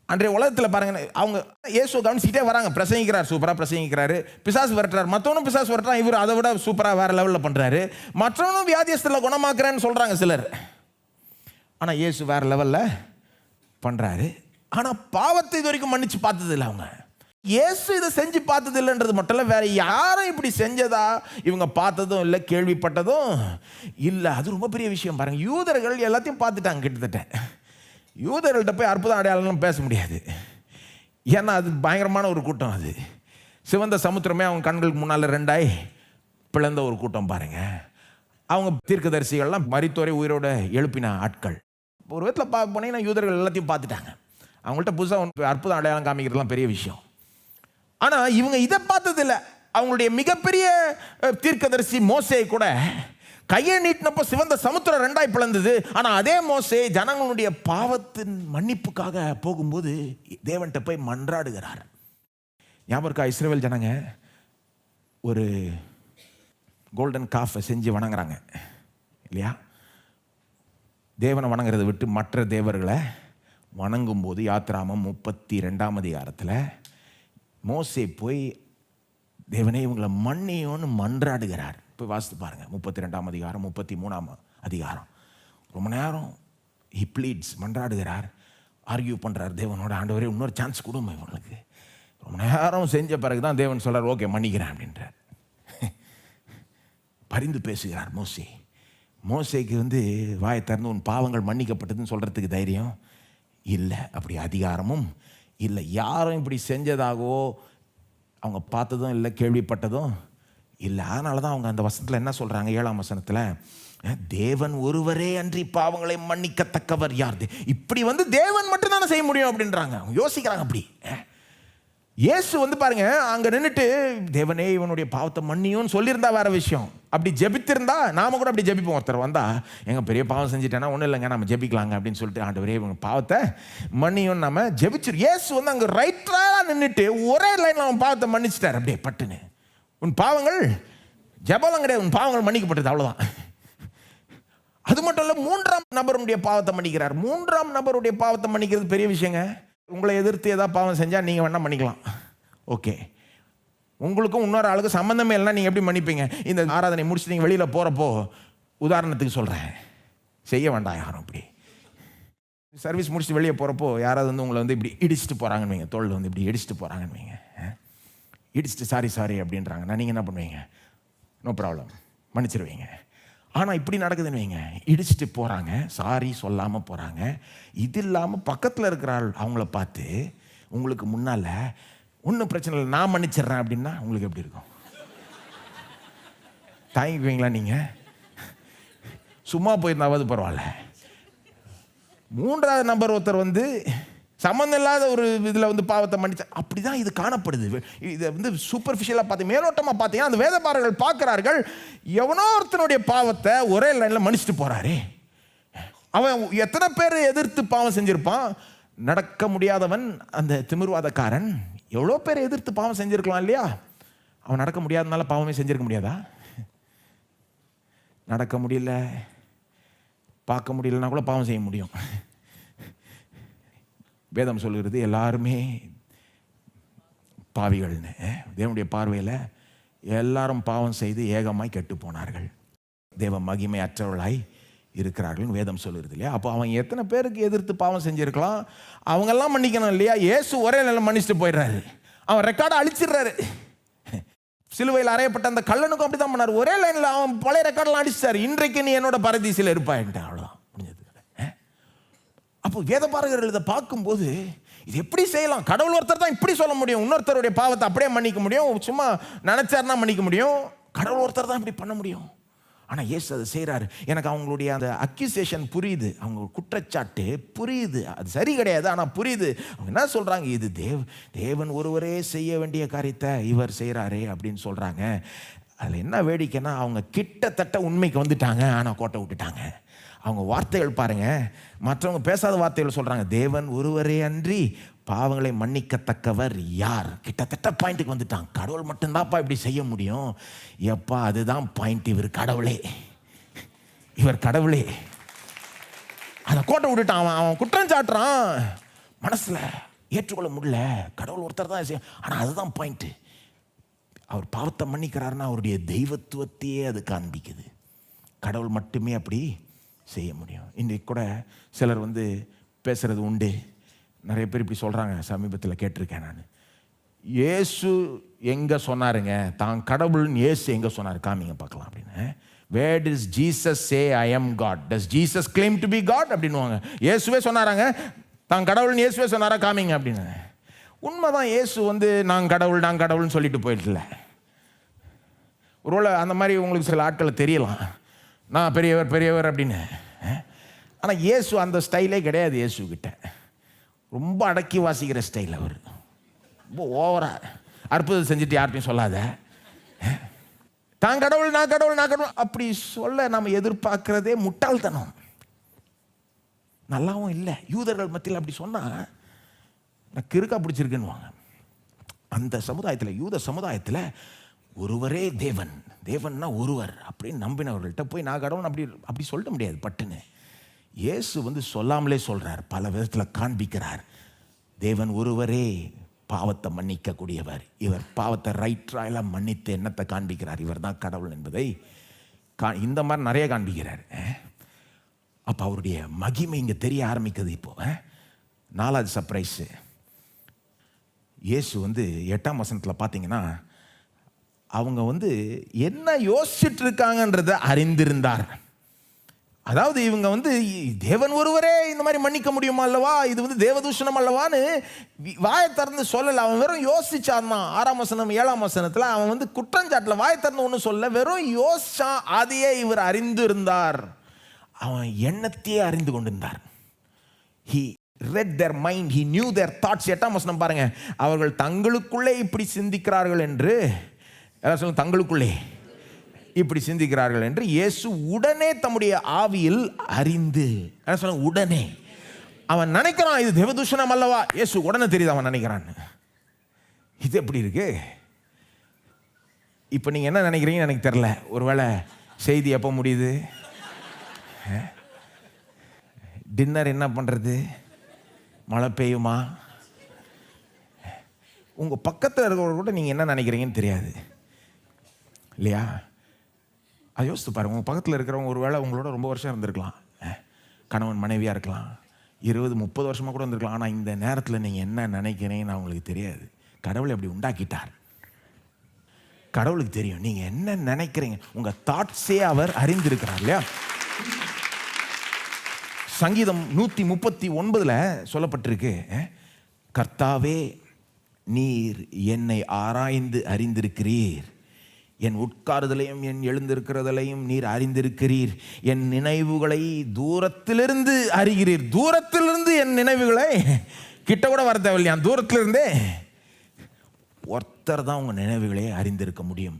அன்றைய உலகத்தில் பாருங்க, அவங்க இயேசு கவனிச்சுட்டே வராங்க. பிரசங்கிக்கிறார், சூப்பராக பிரசங்கிக்கிறாரு, பிசாசு விரட்டுறாரு, மற்றவனும் பிசாசு விரட்டுறான், இவர் அதை விட சூப்பராக வேற லெவலில் பண்ணுறாரு, மற்றவனும் வியாதியஸ்தில் குணமாக்குறேன்னு சொல்கிறாங்க சிலர். ஆனால் இயேசு வேற லெவலில் பண்ணுறாரு. ஆனால் பாவத்தை இது வரைக்கும் மன்னிச்சு பார்த்தது இல்லை அவங்க. இயேசு இதை செஞ்சு பார்த்தது இல்லைன்றது மட்டும் இல்லை, வேற யாரும் இப்படி செஞ்சதா இவங்க பார்த்ததும் இல்லை, கேள்விப்பட்டதும் இல்லை. அது ரொம்ப பெரிய விஷயம் பாருங்க. யூதர்கள் எல்லாத்தையும் பார்த்துட்டாங்க கிட்டத்தட்ட. யூதர்கள்ட்ட போய் அற்புதம் அடையாளம் பேச முடியாது, ஏன்னா அது பயங்கரமான ஒரு கூட்டம். அது சிவந்த சமுத்திரமே அவங்க கண்களுக்கு முன்னால் ரெண்டாய் பிளந்த ஒரு கூட்டம் பாருங்க. அவங்க தீர்க்கதரிசிகள்லாம் மரித்தோரை உயிரோட எழுப்பின ஆட்கள். ஒரு விதத்தில் பார்க்க போனீங்கன்னா யூதர்கள் எல்லாத்தையும் பார்த்துட்டாங்க. அவங்கள்ட்ட புதுசாக அற்புதம் அடையாளம் காமிக்கிறதுலாம் பெரிய விஷயம். ஆனால் இவங்க இதை பார்த்தது இல்லை. அவங்களுடைய மிகப்பெரிய தீர்க்கதரிசி மோசே கூட கையை நீட்டினப்போ சிவந்த சமுத்திரம் ரெண்டாய் பிளந்தது. ஆனால் அதே மோசே ஜனங்களுடைய பாவத்தின் மன்னிப்புக்காக போகும்போது தேவன்கிட்ட போய் மன்றாடுகிறார். ஞாபகம் இருக்கா? இஸ்ரவேல் ஜனங்க ஒரு கோல்டன் காஃபை செஞ்சு வணங்குறாங்க இல்லையா? தேவனை வணங்குறதை விட்டு மற்ற தேவர்களை வணங்கும்போது யாத்ராமம் 32ஆம் அதிகாரத்தில் மோசே போய் தேவனே இவங்களை மன்னியோன்னு மன்றாடுகிறார். போய் வாசித்து பாருங்கள், 32ஆம் அதிகாரம் 33ஆம் அதிகாரம். ரொம்ப நேரம் ஹி ப்ளீட்ஸ், மன்றாடுகிறார், ஆர்கியூ பண்ணுறார் தேவனோட. ஆண்டவரே இன்னொரு சான்ஸ் கொடுமை இவங்களுக்கு. ரொம்ப நேரம் செஞ்ச பிறகு தான் தேவன் சொல்கிறார், ஓகே மன்னிக்கிறேன் அப்படின்றார். பரிந்து பேசுகிறார் மோசே. மோசேக்கு வாயை திறந்து உன் பாவங்கள் மன்னிக்கப்பட்டதுன்னு சொல்கிறதுக்கு தைரியம் இல்லை, அப்படி அதிகாரமும் இல்லை. யாரும் இப்படி செஞ்சதாகவோ அவங்க பார்த்ததும் இல்லை, கேள்விப்பட்டதும் இல்லை. அதனால தான் அவங்க அந்த வசனத்தில் என்ன சொல்கிறாங்க, 7ஆம் வசனத்தில், தேவன் ஒருவரே அன்றி பாவங்களை மன்னிக்கத்தக்கவர் யார்? இப்படி தேவன் மட்டும் தானே செய்ய முடியும் அப்படின்றாங்க. அவங்க யோசிக்கிறாங்க. அப்படி இயேசு பாருங்க, அங்கே நின்றுட்டு தேவனே இவனுடைய பாவத்தை மன்னியும் சொல்லியிருந்தா வேற விஷயம். அப்படி ஜெபித்திருந்தா நாம கூட அப்படி ஜெபிப்போம். ஒருத்தர் வந்தா எங்க பெரிய பாவம் செஞ்சுட்டேன்னா ஒன்றும் இல்லைங்க நம்ம ஜெபிக்கலாங்க அப்படின்னு சொல்லிட்டு ஆண்டவரே இவங்க பாவத்தை மன்னியும் நம்ம ஜெபிச்சிரு. இயேசு அங்கே ரைட்டராக நின்றுட்டு ஒரே லைனில் அவன் பாவத்தை மன்னிச்சிட்டார். அப்படியே பட்டுன்னு, உன் பாவங்கள் ஜெபம் கிடையாது, உன் பாவங்கள் மன்னிக்கப்பட்டது, அவ்வளோதான். அது மட்டும் இல்லை, 3ஆம் நபருடைய பாவத்தை மன்னிக்கிறார். 3ஆம் நபருடைய பாவத்தை மன்னிக்கிறது பெரிய விஷயங்க. உங்களை எதிர்த்து ஏதாவது பாவம் செஞ்சால் நீங்கள் வேணால் மன்னிக்கலாம், ஓகே. உங்களுக்கும் இன்னொரு ஆளுக்கு சம்மந்தமே இல்லைனா நீங்கள் எப்படி மன்னிப்பீங்க? இந்த ஆராதனை முடிச்சு நீங்கள் வெளியில் போகிறப்போ உதாரணத்துக்கு சொல்கிறேன், செய்ய வேண்டாம் யாரும். இப்படி சர்வீஸ் முடிச்சுட்டு வெளியே போகிறப்போ யாராவது உங்களை இப்படி இடிச்சுட்டு போகிறாங்கன்னு வைங்க, தோளில் இப்படி இடிச்சுட்டு போகிறாங்கன்னு வைங்க, இடிச்சுட்டு சாரி அப்படின்றாங்கன்னா நீங்கள் என்ன பண்ணுவீங்க? நோ ப்ராப்ளம், மன்னிச்சிருவீங்க. ஆனால் இப்படி நடக்குதுன்னு வைங்க, இடிச்சுட்டு போகிறாங்க, சாரி சொல்லாமல் போகிறாங்க. இது இல்லாமல் பக்கத்தில் இருக்கிற ஆள் அவங்கள பார்த்து உங்களுக்கு முன்னால் ஒன்றும் பிரச்சனை இல்லை நான் மன்னிச்சிடுறேன் அப்படின்னா உங்களுக்கு எப்படி இருக்கும்? தாங்கிக்குவீங்களா? நீங்கள் சும்மா போயிருந்தாவது பரவாயில்ல. 3ஆவது நபர் ஒருத்தர் சம்மந்தம் இல்லாத ஒரு இதில் பாவத்தை மன்னிச்சா, அப்படி தான் இது காணப்படுது. இதை சூப்பர்ஃபிஷியலாக பார்த்து மேலோட்டமாக பார்த்தீங்கன்னா அந்த வேதபாரர்கள் பார்க்குறார்கள், எவனோ ஒருத்தனுடைய பாவத்தை ஒரே லைனில் மன்னிச்சுட்டு போகிறாரே. அவன் எத்தனை பேர் எதிர்த்து பாவம் செஞ்சுருப்பான்? நடக்க முடியாதவன் அந்த திமிர்வாதக்காரன் எவ்வளோ பேர் எதிர்த்து பாவம் செஞ்சுருக்கலாம் இல்லையா? அவன் நடக்க முடியாதனால பாவமே செஞ்சுருக்க முடியாதா? நடக்க முடியல, பார்க்க முடியலன்னா கூட பாவம் செய்ய முடியும். வேதம் சொல்கிறது எல்லாருமே பாவிகள்னு. தேவனுடைய பார்வையில் எல்லாரும் பாவம் செய்து ஏகமாய் கெட்டு போனார்கள், தேவ மகிமை அற்றவர்களாய் இருக்கிறார்கள் வேதம் சொல்லுறது இல்லையா? அப்போ அவன் எத்தனை பேருக்கு எதிர்த்து பாவம் செஞ்சுருக்கலாம்? அவங்கெல்லாம் மன்னிக்கணும் இல்லையா? இயேசு ஒரே நிலம் மன்னிச்சுட்டு போயிடுறாரு. அவன் ரெக்கார்டை அழிச்சிடுறாரு. சிலுவையில் அறையப்பட்ட அந்த கள்ளனுக்கும் அப்படி தான் பண்ணார். ஒரே லைனில் அவன் பழைய ரெக்கார்டெல்லாம் அடிச்சிட்டாரு. இன்றைக்கு நீ என்னோட பரதீசில் இருப்பாயின்ட்டு, அவ்வளோதான் முடிஞ்சது. அப்போ வேதபாரகர்கள் இதை பார்க்கும்போது இது எப்படி செய்யலாம்? கடவுள் ஒருத்தர் தான் இப்படி சொல்ல முடியும், இன்னொருத்தருடைய பாவத்தை அப்படியே மன்னிக்க முடியும், சும்மா நினைச்சாருன்னா மன்னிக்க முடியும். கடவுள் ஒருத்தர் தான் இப்படி பண்ண முடியும். ஆனால் இயேசு அதை செய்கிறாரு. எனக்கு அவங்களுடைய அந்த அக்யூசேஷன் புரியுது, அவங்க குற்றச்சாட்டு புரியுது, அது சரி கிடையாது ஆனால் புரியுது. அவங்க என்ன சொல்கிறாங்க, இது தேவன் ஒருவரே செய்ய வேண்டிய காரியத்தை இவர் செய்கிறாரே அப்படின்னு சொல்கிறாங்க. அதில் என்ன வேடிக்கைன்னா அவங்க கிட்டத்தட்ட உண்மைக்கு வந்துட்டாங்க, ஆனால் கோட்டை விட்டுட்டாங்க. அவங்க வார்த்தைகள் பாருங்கள், மற்றவங்க பேசாத வார்த்தைகள் சொல்கிறாங்க. தேவன் ஒருவரே அன்றி பாவங்களை மன்னிக்கத்தக்கவர் யார்? கிட்டத்தட்ட பாயிண்ட்டுக்கு வந்துட்டான். கடவுள் மட்டும்தான்ப்பா இப்படி செய்ய முடியும். எப்பா அதுதான் பாயிண்ட், இவர் கடவுளே, இவர் கடவுளே. அதை கோட்டை விட்டுட்டான். அவன் குற்றம் சாட்டுறான் மனசில், ஏற்றுக்கொள்ள முடியல. கடவுள் ஒருத்தர் தான் செய்யும். ஆனால் அதுதான் பாயிண்ட்டு. அவர் பாவத்தை மன்னிக்கிறாருன்னா அவருடைய தெய்வத்துவத்தையே அது காண்பிக்குது. கடவுள் மட்டுமே அப்படி செய்ய முடியும். இன்றைக்கு கூட சிலர் பேசுகிறது உண்டு. நிறைய பேர் இப்படி சொல்கிறாங்க. சமீபத்தில் கேட்டிருக்கேன் நான். இயேசு எங்கே சொன்னாருங்க தான் கடவுள்னு? இயேசு எங்கே சொன்னார்? காமிங்க பார்க்கலாம் அப்படின்னு. Where does Jesus say I am God? Does Jesus claim to be God? அப்படின்னுவாங்க. இயேசுவே சொன்னாராங்க தான் கடவுள்னு? இயேசுவே சொன்னாரா? காமிங்க அப்படின்னு. உண்மைதான். இயேசு நான் கடவுள்னு சொல்லிட்டு போயிடல. ஒருவேளை அந்த மாதிரி உங்களுக்கு சில ஆட்களை தெரியலாம், நான் பெரியவர் அப்படின்னு. ஆனால் இயேசு அந்த ஸ்டைலே கிடையாது. இயேசுக்கிட்ட ரொம்ப அடக்கி வாசிக்கிற ஸ்டைல். அவர் ரொம்ப ஓவராக அற்புதம் செஞ்சுட்டு யார்ட்டையும் சொல்லாத, தான் கடவுள் நான் கடவுள் அப்படி சொல்ல நம்ம எதிர்பார்க்கிறதே முட்டாள்தனம், நல்லாவும் இல்லை. யூதர்கள் மத்தியில் அப்படி சொன்னால் நான் கிறுக்கா பிடிச்சிருக்குன்னுவாங்க. அந்த சமுதாயத்தில், யூத சமுதாயத்தில் ஒருவரே தேவன்னா ஒருவர் அப்படின்னு நம்பினவர்கள்ட்ட போய் நான் கடவுள் அப்படி சொல்ல முடியாது பட்டுன்னு. இயேசு சொல்லாமலே சொல்கிறார், பல விதத்தில் காண்பிக்கிறார். தேவன் ஒருவரே பாவத்தை மன்னிக்கக்கூடியவர். இவர் பாவத்தை ரைட்ராயெல்லாம் மன்னித்து என்னத்தை காண்பிக்கிறார்? இவர் தான் கடவுள் என்பதை இந்த மாதிரி நிறைய காண்பிக்கிறார். அப்போ அவருடைய மகிமை இங்கே தெரிய ஆரம்பிக்குது. இப்போ 4வது சர்ப்ரைஸு. இயேசு 8ஆம் வசனத்தில் பார்த்தீங்கன்னா அவங்க என்ன யோசிச்சுட்டு இருக்காங்கன்றதை அறிந்திருந்தார். அதாவது இவங்க தேவன் ஒருவரே இந்த மாதிரி மன்னிக்க முடியுமா அல்லவா, இது தேவதூஷணம் அல்லவான்னு வாயை திறந்து சொல்லலை. அவன் வெறும் யோசிச்சான் தான். 6ஆம் வசனம் 7ஆம் வசனத்தில் அவன் குற்றஞ்சாட்டில் வாயை திறந்து ஒன்றும் சொல்ல, வெறும் யோசிச்சான். அதையே இவர் அறிந்து இருந்தார். அவன் எண்ணத்தையே அறிந்து கொண்டிருந்தார். He read their mind, he knew their thoughts. 8ஆம் வசனம் பாருங்க. அவர்கள் தங்களுக்குள்ளே இப்படி சிந்திக்கிறார்கள் என்று, தங்களுக்குள்ளே இப்படி சிந்திக்கிறார்கள் என்று இயேசு உடனே தம்முடைய ஆவியில் அறிந்து. உடனே அவன் நினைக்கிறான் இது தேவதூஷணம் அல்லவா. இயேசு உடனே தெரியுது அவன் நினைக்கிறான். இது எப்படி இருக்கு? இப்போ நீங்க என்ன நினைக்கிறீங்கன்னு எனக்கு தெரியல. ஒருவேளை செய்தி எப்போ முடியுது, டின்னர் என்ன பண்றது, மழை பெய்யுமா, உங்க பக்கத்தில் இருக்கிறவங்க கூட நீங்க என்ன நினைக்கிறீங்கன்னு தெரியாது இல்லையா? அது யோசித்து பாருங்க. உங்கள் பக்கத்தில் இருக்கிறவங்க ஒருவேளை உங்களோட ரொம்ப வருஷம் இருந்திருக்கலாம், கணவன் மனைவியாக இருக்கலாம், 20-30 வருஷமாக கூட இருந்திருக்கலாம். ஆனால் இந்த நேரத்தில் நீங்கள் என்ன நினைக்கிறீங்கன்னு அவங்களுக்கு தெரியாது. கடவுளை அப்படி உண்டாக்கிட்டார். கடவுளுக்கு தெரியும் நீங்கள் என்ன நினைக்கிறீங்க. உங்கள் தாட்ஸே அவர் அறிந்திருக்கிறார் இல்லையா? சங்கீதம் 139 சொல்லப்பட்டிருக்கு, கர்த்தாவே நீர் என்னை ஆராய்ந்து அறிந்திருக்கிறீர், என் உட்காருதலையும் என் எழுந்திருக்கிறதலையும் நீர் அறிந்திருக்கிறீர், என் நினைவுகளை தூரத்திலிருந்து அறிகிறீர். தூரத்திலிருந்து என் நினைவுகளை, கிட்ட கூட வர தேவையில்லையா, தூரத்திலிருந்தே. ஒருத்தர் தான் உங்கள் நினைவுகளே அறிந்திருக்க முடியும்.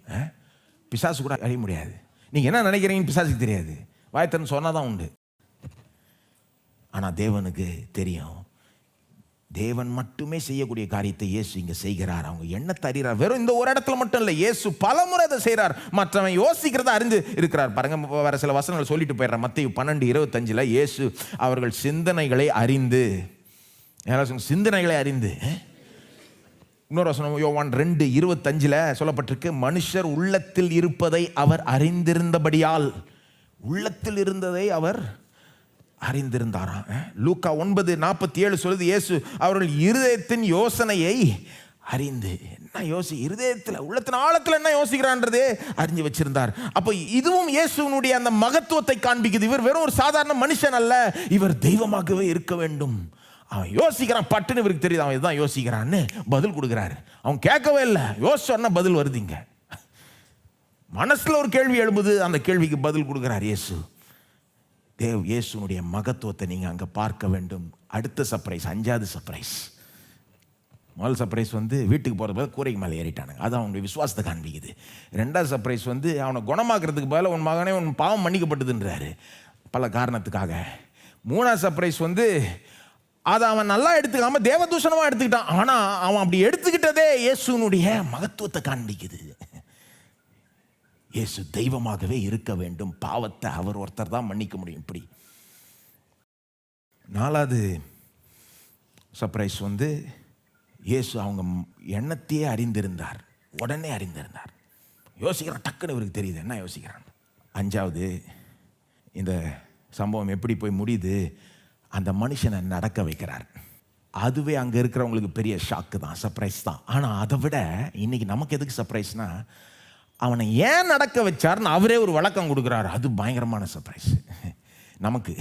பிசாசு கூட அறிய முடியாது. நீங்கள் என்ன நினைக்கிறீங்கன்னு பிசாசுக்கு தெரியாது. வாய்த்தன்னு சொன்னால் தான் உண்டு. ஆனால் தேவனுக்கு தெரியும். தேவன் மட்டுமே செய்யக்கூடிய காரியத்தை இயேசு இங்கே செய்கிறார். அவங்க எண்ணத்தை அறிகிறார். வெறும் இந்த ஒரு இடத்துல மட்டும் இல்லை, இயேசு பல முறை அதை செய்கிறார். மற்றவன் யோசிக்கிறத அறிந்து இருக்கிறார். பாருங்க, வேற சில வசனங்கள் சொல்லிட்டு போயிடுறேன். மத்தேயு 12:25 இயேசு அவர்கள் சிந்தனைகளை அறிந்து, சிந்தனைகளை அறிந்து. இன்னொரு வசனம் யோவான் 2:25 சொல்லப்பட்டிருக்கு, மனுஷர் உள்ளத்தில் இருப்பதை அவர் அறிந்திருந்தபடியால், உள்ளத்தில் இருந்ததை அவர் அறிந்திருந்தாராம். லூக்கா 9:47 சொல்லுது, இயேசு அவர்கள் இருதயத்தின் யோசனையை அறிந்து. என்ன இருதயத்தில் உள்ளத்தின் ஆழத்தில் என்ன யோசிக்கிறான்றதே அறிஞ்சு வச்சிருந்தார். அப்போ இதுவும் இயேசுனுடைய அந்த மகத்துவத்தை காண்பிக்குது. இவர் வெறும் ஒரு சாதாரண மனுஷன் அல்ல, இவர் தெய்வமாகவே இருக்க வேண்டும். அவன் யோசிக்கிறான், பட்டுன்னு இவருக்கு தெரியுது அவன் இதுதான் யோசிக்கிறான்னு பதில் கொடுக்குறாரு. அவன் கேட்கவே இல்லை, யோசிச்சோன்னா பதில் வருதுங்க. மனசுல ஒரு கேள்வி எழும்புது, அந்த கேள்விக்கு பதில் கொடுக்குறார் இயேசு. இயேசுனுடைய மகத்துவத்தை நீங்கள் அங்கே பார்க்க வேண்டும். அடுத்த சர்ப்ரைஸ், 5வது சர்ப்ரைஸ். முதல் சர்ப்ரைஸ் வீட்டுக்கு போகிறது பதில் கூரைக்கு மேலே ஏறிட்டானுங்க, அது அவனுடைய விசுவாசத்தை காண்பிக்குது. 2வது சர்ப்ரைஸ் அவனை குணமாக்குறதுக்கு பதில் உன் மகனே உன் பாவம் மன்னிக்கப்பட்டதுன்றாரு பல காரணத்துக்காக. 3வது சர்ப்ரைஸ் அதை அவன் நல்லா எடுத்துக்காம தேவதூஷணமாக எடுத்துக்கிட்டான். ஆனால் அவன் அப்படி எடுத்துக்கிட்டதே இயேசுனுடைய மகத்துவத்தை காண்பிக்குது. இயேசு தெய்வமாகவே இருக்க வேண்டும். பாவத்தை அவர் ஒருத்தர் தான் மன்னிக்க முடியும். இப்படி 4வது சர்ப்ரைஸ் வந்து இயேசு அவங்க எண்ணத்தையே அறிந்திருந்தார், உடனே அறிந்திருந்தார். யோசிக்கிறான், டக்குன்னு இவருக்கு தெரியுது என்ன யோசிக்கிறான். 5வது, இந்த சம்பவம் எப்படி போய் முடியுது, அந்த மனுஷனை நடக்க வைக்கிறார். அதுவே அங்கே இருக்கிறவங்களுக்கு பெரிய ஷாக்கு தான், சர்ப்ரைஸ் தான். ஆனால் அதை விட இன்னைக்கு நமக்கு எதுக்கு சர்ப்ரைஸ்னா, அவனை ஏன் நடக்க வச்சார்னு அவரே ஒரு விளக்கம் கொடுக்குறாரு. அது பயங்கரமான சர்ப்ரைஸ் நமக்கு.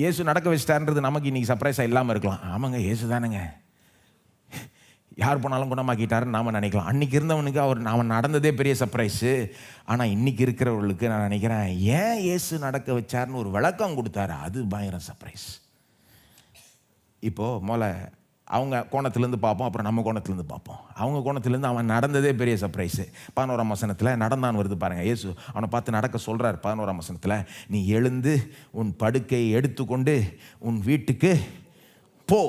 இயேசு நடக்க வச்சிட்டார்ன்றது நமக்கு இன்னைக்கு சர்ப்ரைஸாக இல்லாமல் இருக்கலாம். ஆமாங்க, இயேசு தானுங்க, யார் போனாலும் குணமாக்கிட்டாருன்னு நாம் நினைக்கலாம். அன்றைக்கி இருந்தவனுக்கு அவன் நடந்ததே பெரிய சர்ப்ரைஸு. ஆனால் இன்றைக்கி இருக்கிறவர்களுக்கு நான் நினைக்கிறேன், ஏன் இயேசு நடக்க வச்சார்னு ஒரு விளக்கம் கொடுத்தாரு, அது பயங்கர சர்ப்ரைஸ். இப்போது முதல்ல அவங்க கோணத்துலேருந்து பார்ப்போம், அப்புறம் நம்ம கோணத்துலேருந்து பார்ப்போம். அவங்க கோணத்துலேருந்து அவன் நடந்ததே பெரிய சர்ப்ரைஸு. 11ஆம் வசனத்தில் நடந்தான் வருது பாருங்கள். இயேசு அவனை பார்த்து நடக்க சொல்கிறார். 11ஆம் வசனத்தில், நீ எழுந்து உன் படுக்கையை எடுத்துக்கொண்டு உன் வீட்டுக்கு போ.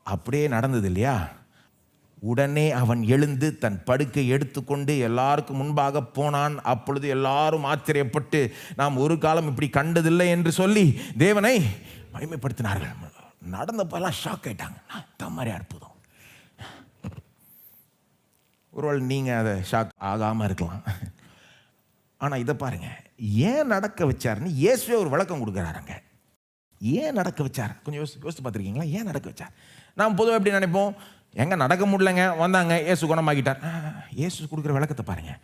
அப்படியே நடந்தது இல்லையா? உடனே அவன் எழுந்து தன் படுக்கை எடுத்துக்கொண்டு எல்லாருக்கும் முன்பாக போனான். அப்பொழுது எல்லாரும் ஆச்சரியப்பட்டு, நாம் ஒரு காலம் இப்படி கண்டதில்லை என்று சொல்லி தேவனை மகிமைப்படுத்தினார்கள். நடந்தப்பெல்லாம் ஷாக் ஆயிட்டாங்க. இந்த மாதிரி அற்புதம். ஒருவேளை நீங்கள் அதை ஷாக் ஆகாமல் இருக்கலாம். ஆனால் இதை பாருங்க, ஏன் நடக்க வச்சாருன்னு இயேசுவே ஒரு விளக்கம் கொடுக்குறாருங்க. ஏன் நடக்க வச்சார் கொஞ்சம் யோசித்து பார்த்துருக்கீங்களா? ஏன் நடக்க வச்சார்? நாம் பொதுவாக எப்படி நினைப்போம், எங்கே நடக்க முடியலங்க, வந்தாங்க இயேசு குணமாக்கிட்டார். இயேசு கொடுக்குற விளக்கத்தை பாருங்கள்.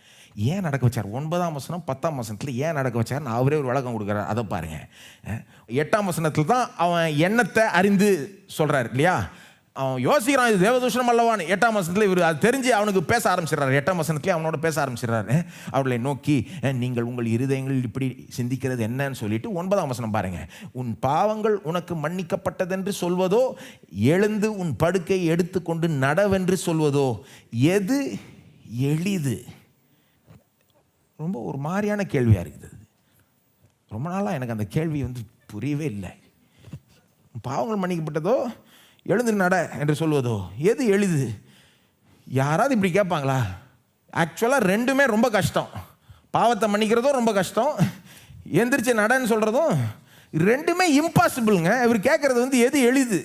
ஏன் நடக்க வச்சார்? 9ஆம் வசனம் 10ஆம் வசனத்தில் ஏன் நடக்க வச்சார் அவரே ஒரு விளக்கம் கொடுக்குறார். அதை பாருங்கள். 8ஆம் வசனத்தில் தான் அவன் எண்ணத்தை அறிந்து சொல்கிறார் இல்லையா? அவன் யோசிக்கிறான், இது தேவதூஷணம் அல்லவான்னு. 8ஆம் வசனத்தில் இவர் அது தெரிஞ்சு அவனுக்கு பேச ஆரம்பிச்சிடறாரு. 8ஆம் வசனத்துலேயே அவனோட பேச ஆரம்பிச்சிடறாரு. அவர்களை நோக்கி, நீங்கள் உங்கள் இருதயங்கள் இப்படி சிந்திக்கிறது என்னன்னு சொல்லிட்டு 9ஆம் வசனம் பாருங்க. உன் பாவங்கள் உனக்கு மன்னிக்கப்பட்டதென்று சொல்வதோ, எழுந்து உன் படுக்கை எடுத்துக்கொண்டு நடவென்று சொல்வதோ, எது எளிது? ரொம்ப ஒரு மாதிரியான கேள்வியாக இருக்குது. ரொம்ப நாளாக எனக்கு அந்த கேள்வி புரியவே இல்லை. பாவங்கள் மன்னிக்கப்பட்டதோ, எழுந்து நட என்று சொல்வதோ, எது எளிது? யாராவது இப்படி கேட்பாங்களா? ஆக்சுவலாக ரெண்டுமே ரொம்ப கஷ்டம். பாவத்தை மன்னிக்கிறதும் ரொம்ப கஷ்டம், எந்திரிச்சு நடன்னு சொல்கிறதும் ரெண்டுமே இம்பாசிபிளுங்க. இவர் கேட்குறது எது எளிது?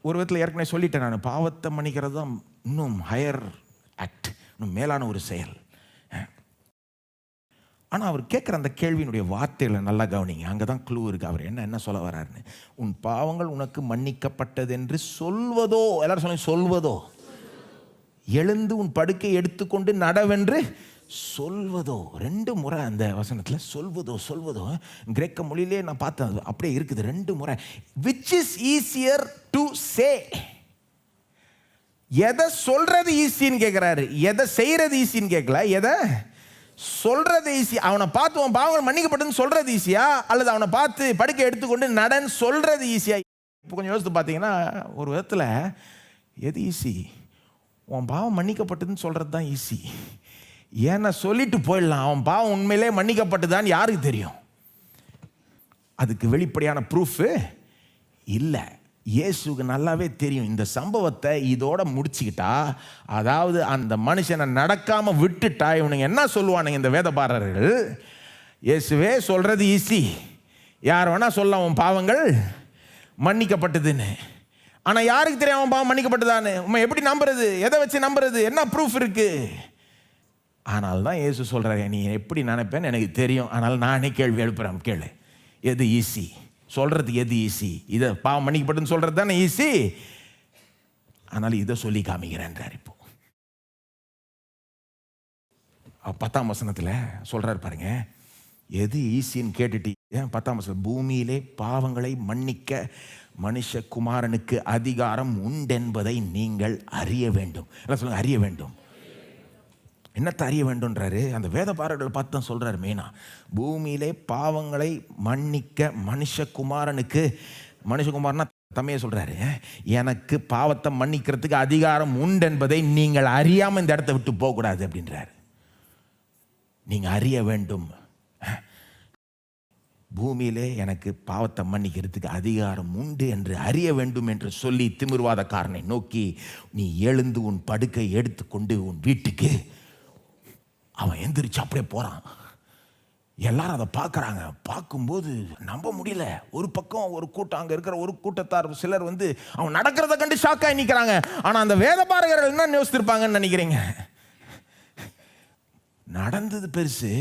ஒரு விதத்தில் ஏற்கனவே சொல்லிட்டேன் நான், பாவத்தை மன்னிக்கிறது தான் இன்னும் ஹையர் ஆக்ட், இன்னும் மேலான ஒரு செயல். ஆனால் அவர் கேட்குற அந்த கேள்வியினுடைய வார்த்தைகளை நல்லா கவனிங்க. அங்கே தான் க்ளூ இருக்குது. அவர் என்ன சொல்ல வர்றாருன்னு. உன் பாவங்கள் உனக்கு மன்னிக்கப்பட்டது என்று சொல்வதோ, எல்லாரும் சொல்லுங்க, சொல்வதோ. எழுந்து உன் படுக்கை எடுத்துக்கொண்டு நடவென்று சொல்வதோ. 2 முறை அந்த வசனத்தில் சொல்வதோ. கிரேக்க மொழியிலே நான் பார்த்தேன், அப்படியே இருக்குது 2 முறை. Which is easier to say? எதை சொல்றது ஈஸின்னு கேட்குறாரு, எதை செய்கிறது ஈஸின்னு கேட்கல. எதை சொல்றது ஈஸி? அவனை பார்த்து உன் பாவங்கள் மன்னிக்கப்பட்டதுன்னு சொல்றது ஈஸியா, அல்லது அவனை பார்த்து படுக்கை எடுத்துக்கொண்டு நடன்னு சொல்றது ஈஸியா? இப்போ கொஞ்சம் யோசித்து பார்த்தீங்கன்னா, ஒரு விதத்தில் எது ஈஸி? உன் பாவம் மன்னிக்கப்பட்டதுன்னு சொல்றது தான் ஈஸி. ஏன்னா சொல்லிட்டு போயிடலாம், அவன் பாவம் உண்மையிலே மன்னிக்கப்பட்டதான்னு யாருக்கு தெரியும்? அதுக்கு வெளிப்படையான ப்ரூஃபு இல்லை. இயேசுக்கு நல்லாவே தெரியும். இந்த சம்பவத்தை இதோட முடிச்சுக்கிட்டா, அதாவது அந்த மனுஷனை நடக்காமல் விட்டுட்டா, இவனுங்க என்ன சொல்லுவானுங்க இந்த வேதபாரர்கள்? இயேசுவே சொல்கிறது ஈஸி, யார் வேணால் சொல்லலாம் உன் பாவங்கள் மன்னிக்கப்பட்டதுன்னு. ஆனால் யாருக்கு தெரியும் அவன் பாவம் மன்னிக்கப்பட்டதான்னு? உண்மை எப்படி நம்புறது? எதை வச்சு நம்புறது? என்ன ப்ரூஃப் இருக்குது? ஆனால் தான் இயேசு சொல்கிறாரு, நீ எப்படி நினைப்பேன்னு எனக்கு தெரியும், ஆனால் நானே கேள்வி எழுப்புறேன், கேளு. எது ஈஸி? சொல்கிறது எது ஈஸி? இதை பாவம் மன்னிக்கப்பட்டுன்னு சொல்கிறது தானே ஈஸி. ஆனால் இதை சொல்லி காமிக்கிறேன்றார். இப்போ 10ஆம் வசனத்தில் சொல்கிறார் பாருங்க, எது ஈஸின்னு கேட்டுட்டு. 10ஆம் வசனம், பூமியிலே பாவங்களை மன்னிக்க மனுஷகுமாரனுக்கு அதிகாரம் உண்டென்பதை நீங்கள் அறிய வேண்டும். என்ன சொல்லுங்க? அறிய வேண்டும். என்னத்தை அறிய வேண்டும்ன்றாரு? அந்த வேதபாரர்கள் பார்த்து தான் சொல்கிறார் மெயினாக. பூமியிலே பாவங்களை மன்னிக்க மனுஷகுமாரனா தம்மையே சொல்கிறாரு, எனக்கு பாவத்தை மன்னிக்கிறதுக்கு அதிகாரம் உண்டு என்பதை நீங்கள் அறியாமல் இந்த இடத்த விட்டு போகக்கூடாது அப்படின்றாரு. நீங்கள் அறிய வேண்டும். பூமியிலே எனக்கு பாவத்தை மன்னிக்கிறதுக்கு அதிகாரம் உண்டு என்று அறிய வேண்டும் என்று சொல்லி திமிர்வாதக்காரனை நோக்கி, நீ எழுந்து உன் படுக்கை எடுத்துக்கொண்டு உன் வீட்டுக்கு. அவன் எந்திரிச்சு அப்படியே போகிறான். எல்லாரும் அதை பார்க்குறாங்க. பார்க்கும்போது நம்ப முடியல. ஒரு பக்கம் ஒரு கூட்டம், அங்கே இருக்கிற ஒரு கூட்டத்தார் சிலர் வந்து அவன் நடக்கிறத கண்டு ஷாக்காக நிற்கிறாங்க. ஆனால் அந்த வேத பாரகர்கள் என்ன யோசித்திருப்பாங்கன்னு நினைக்கிறீங்க? நடந்தது பெருசு,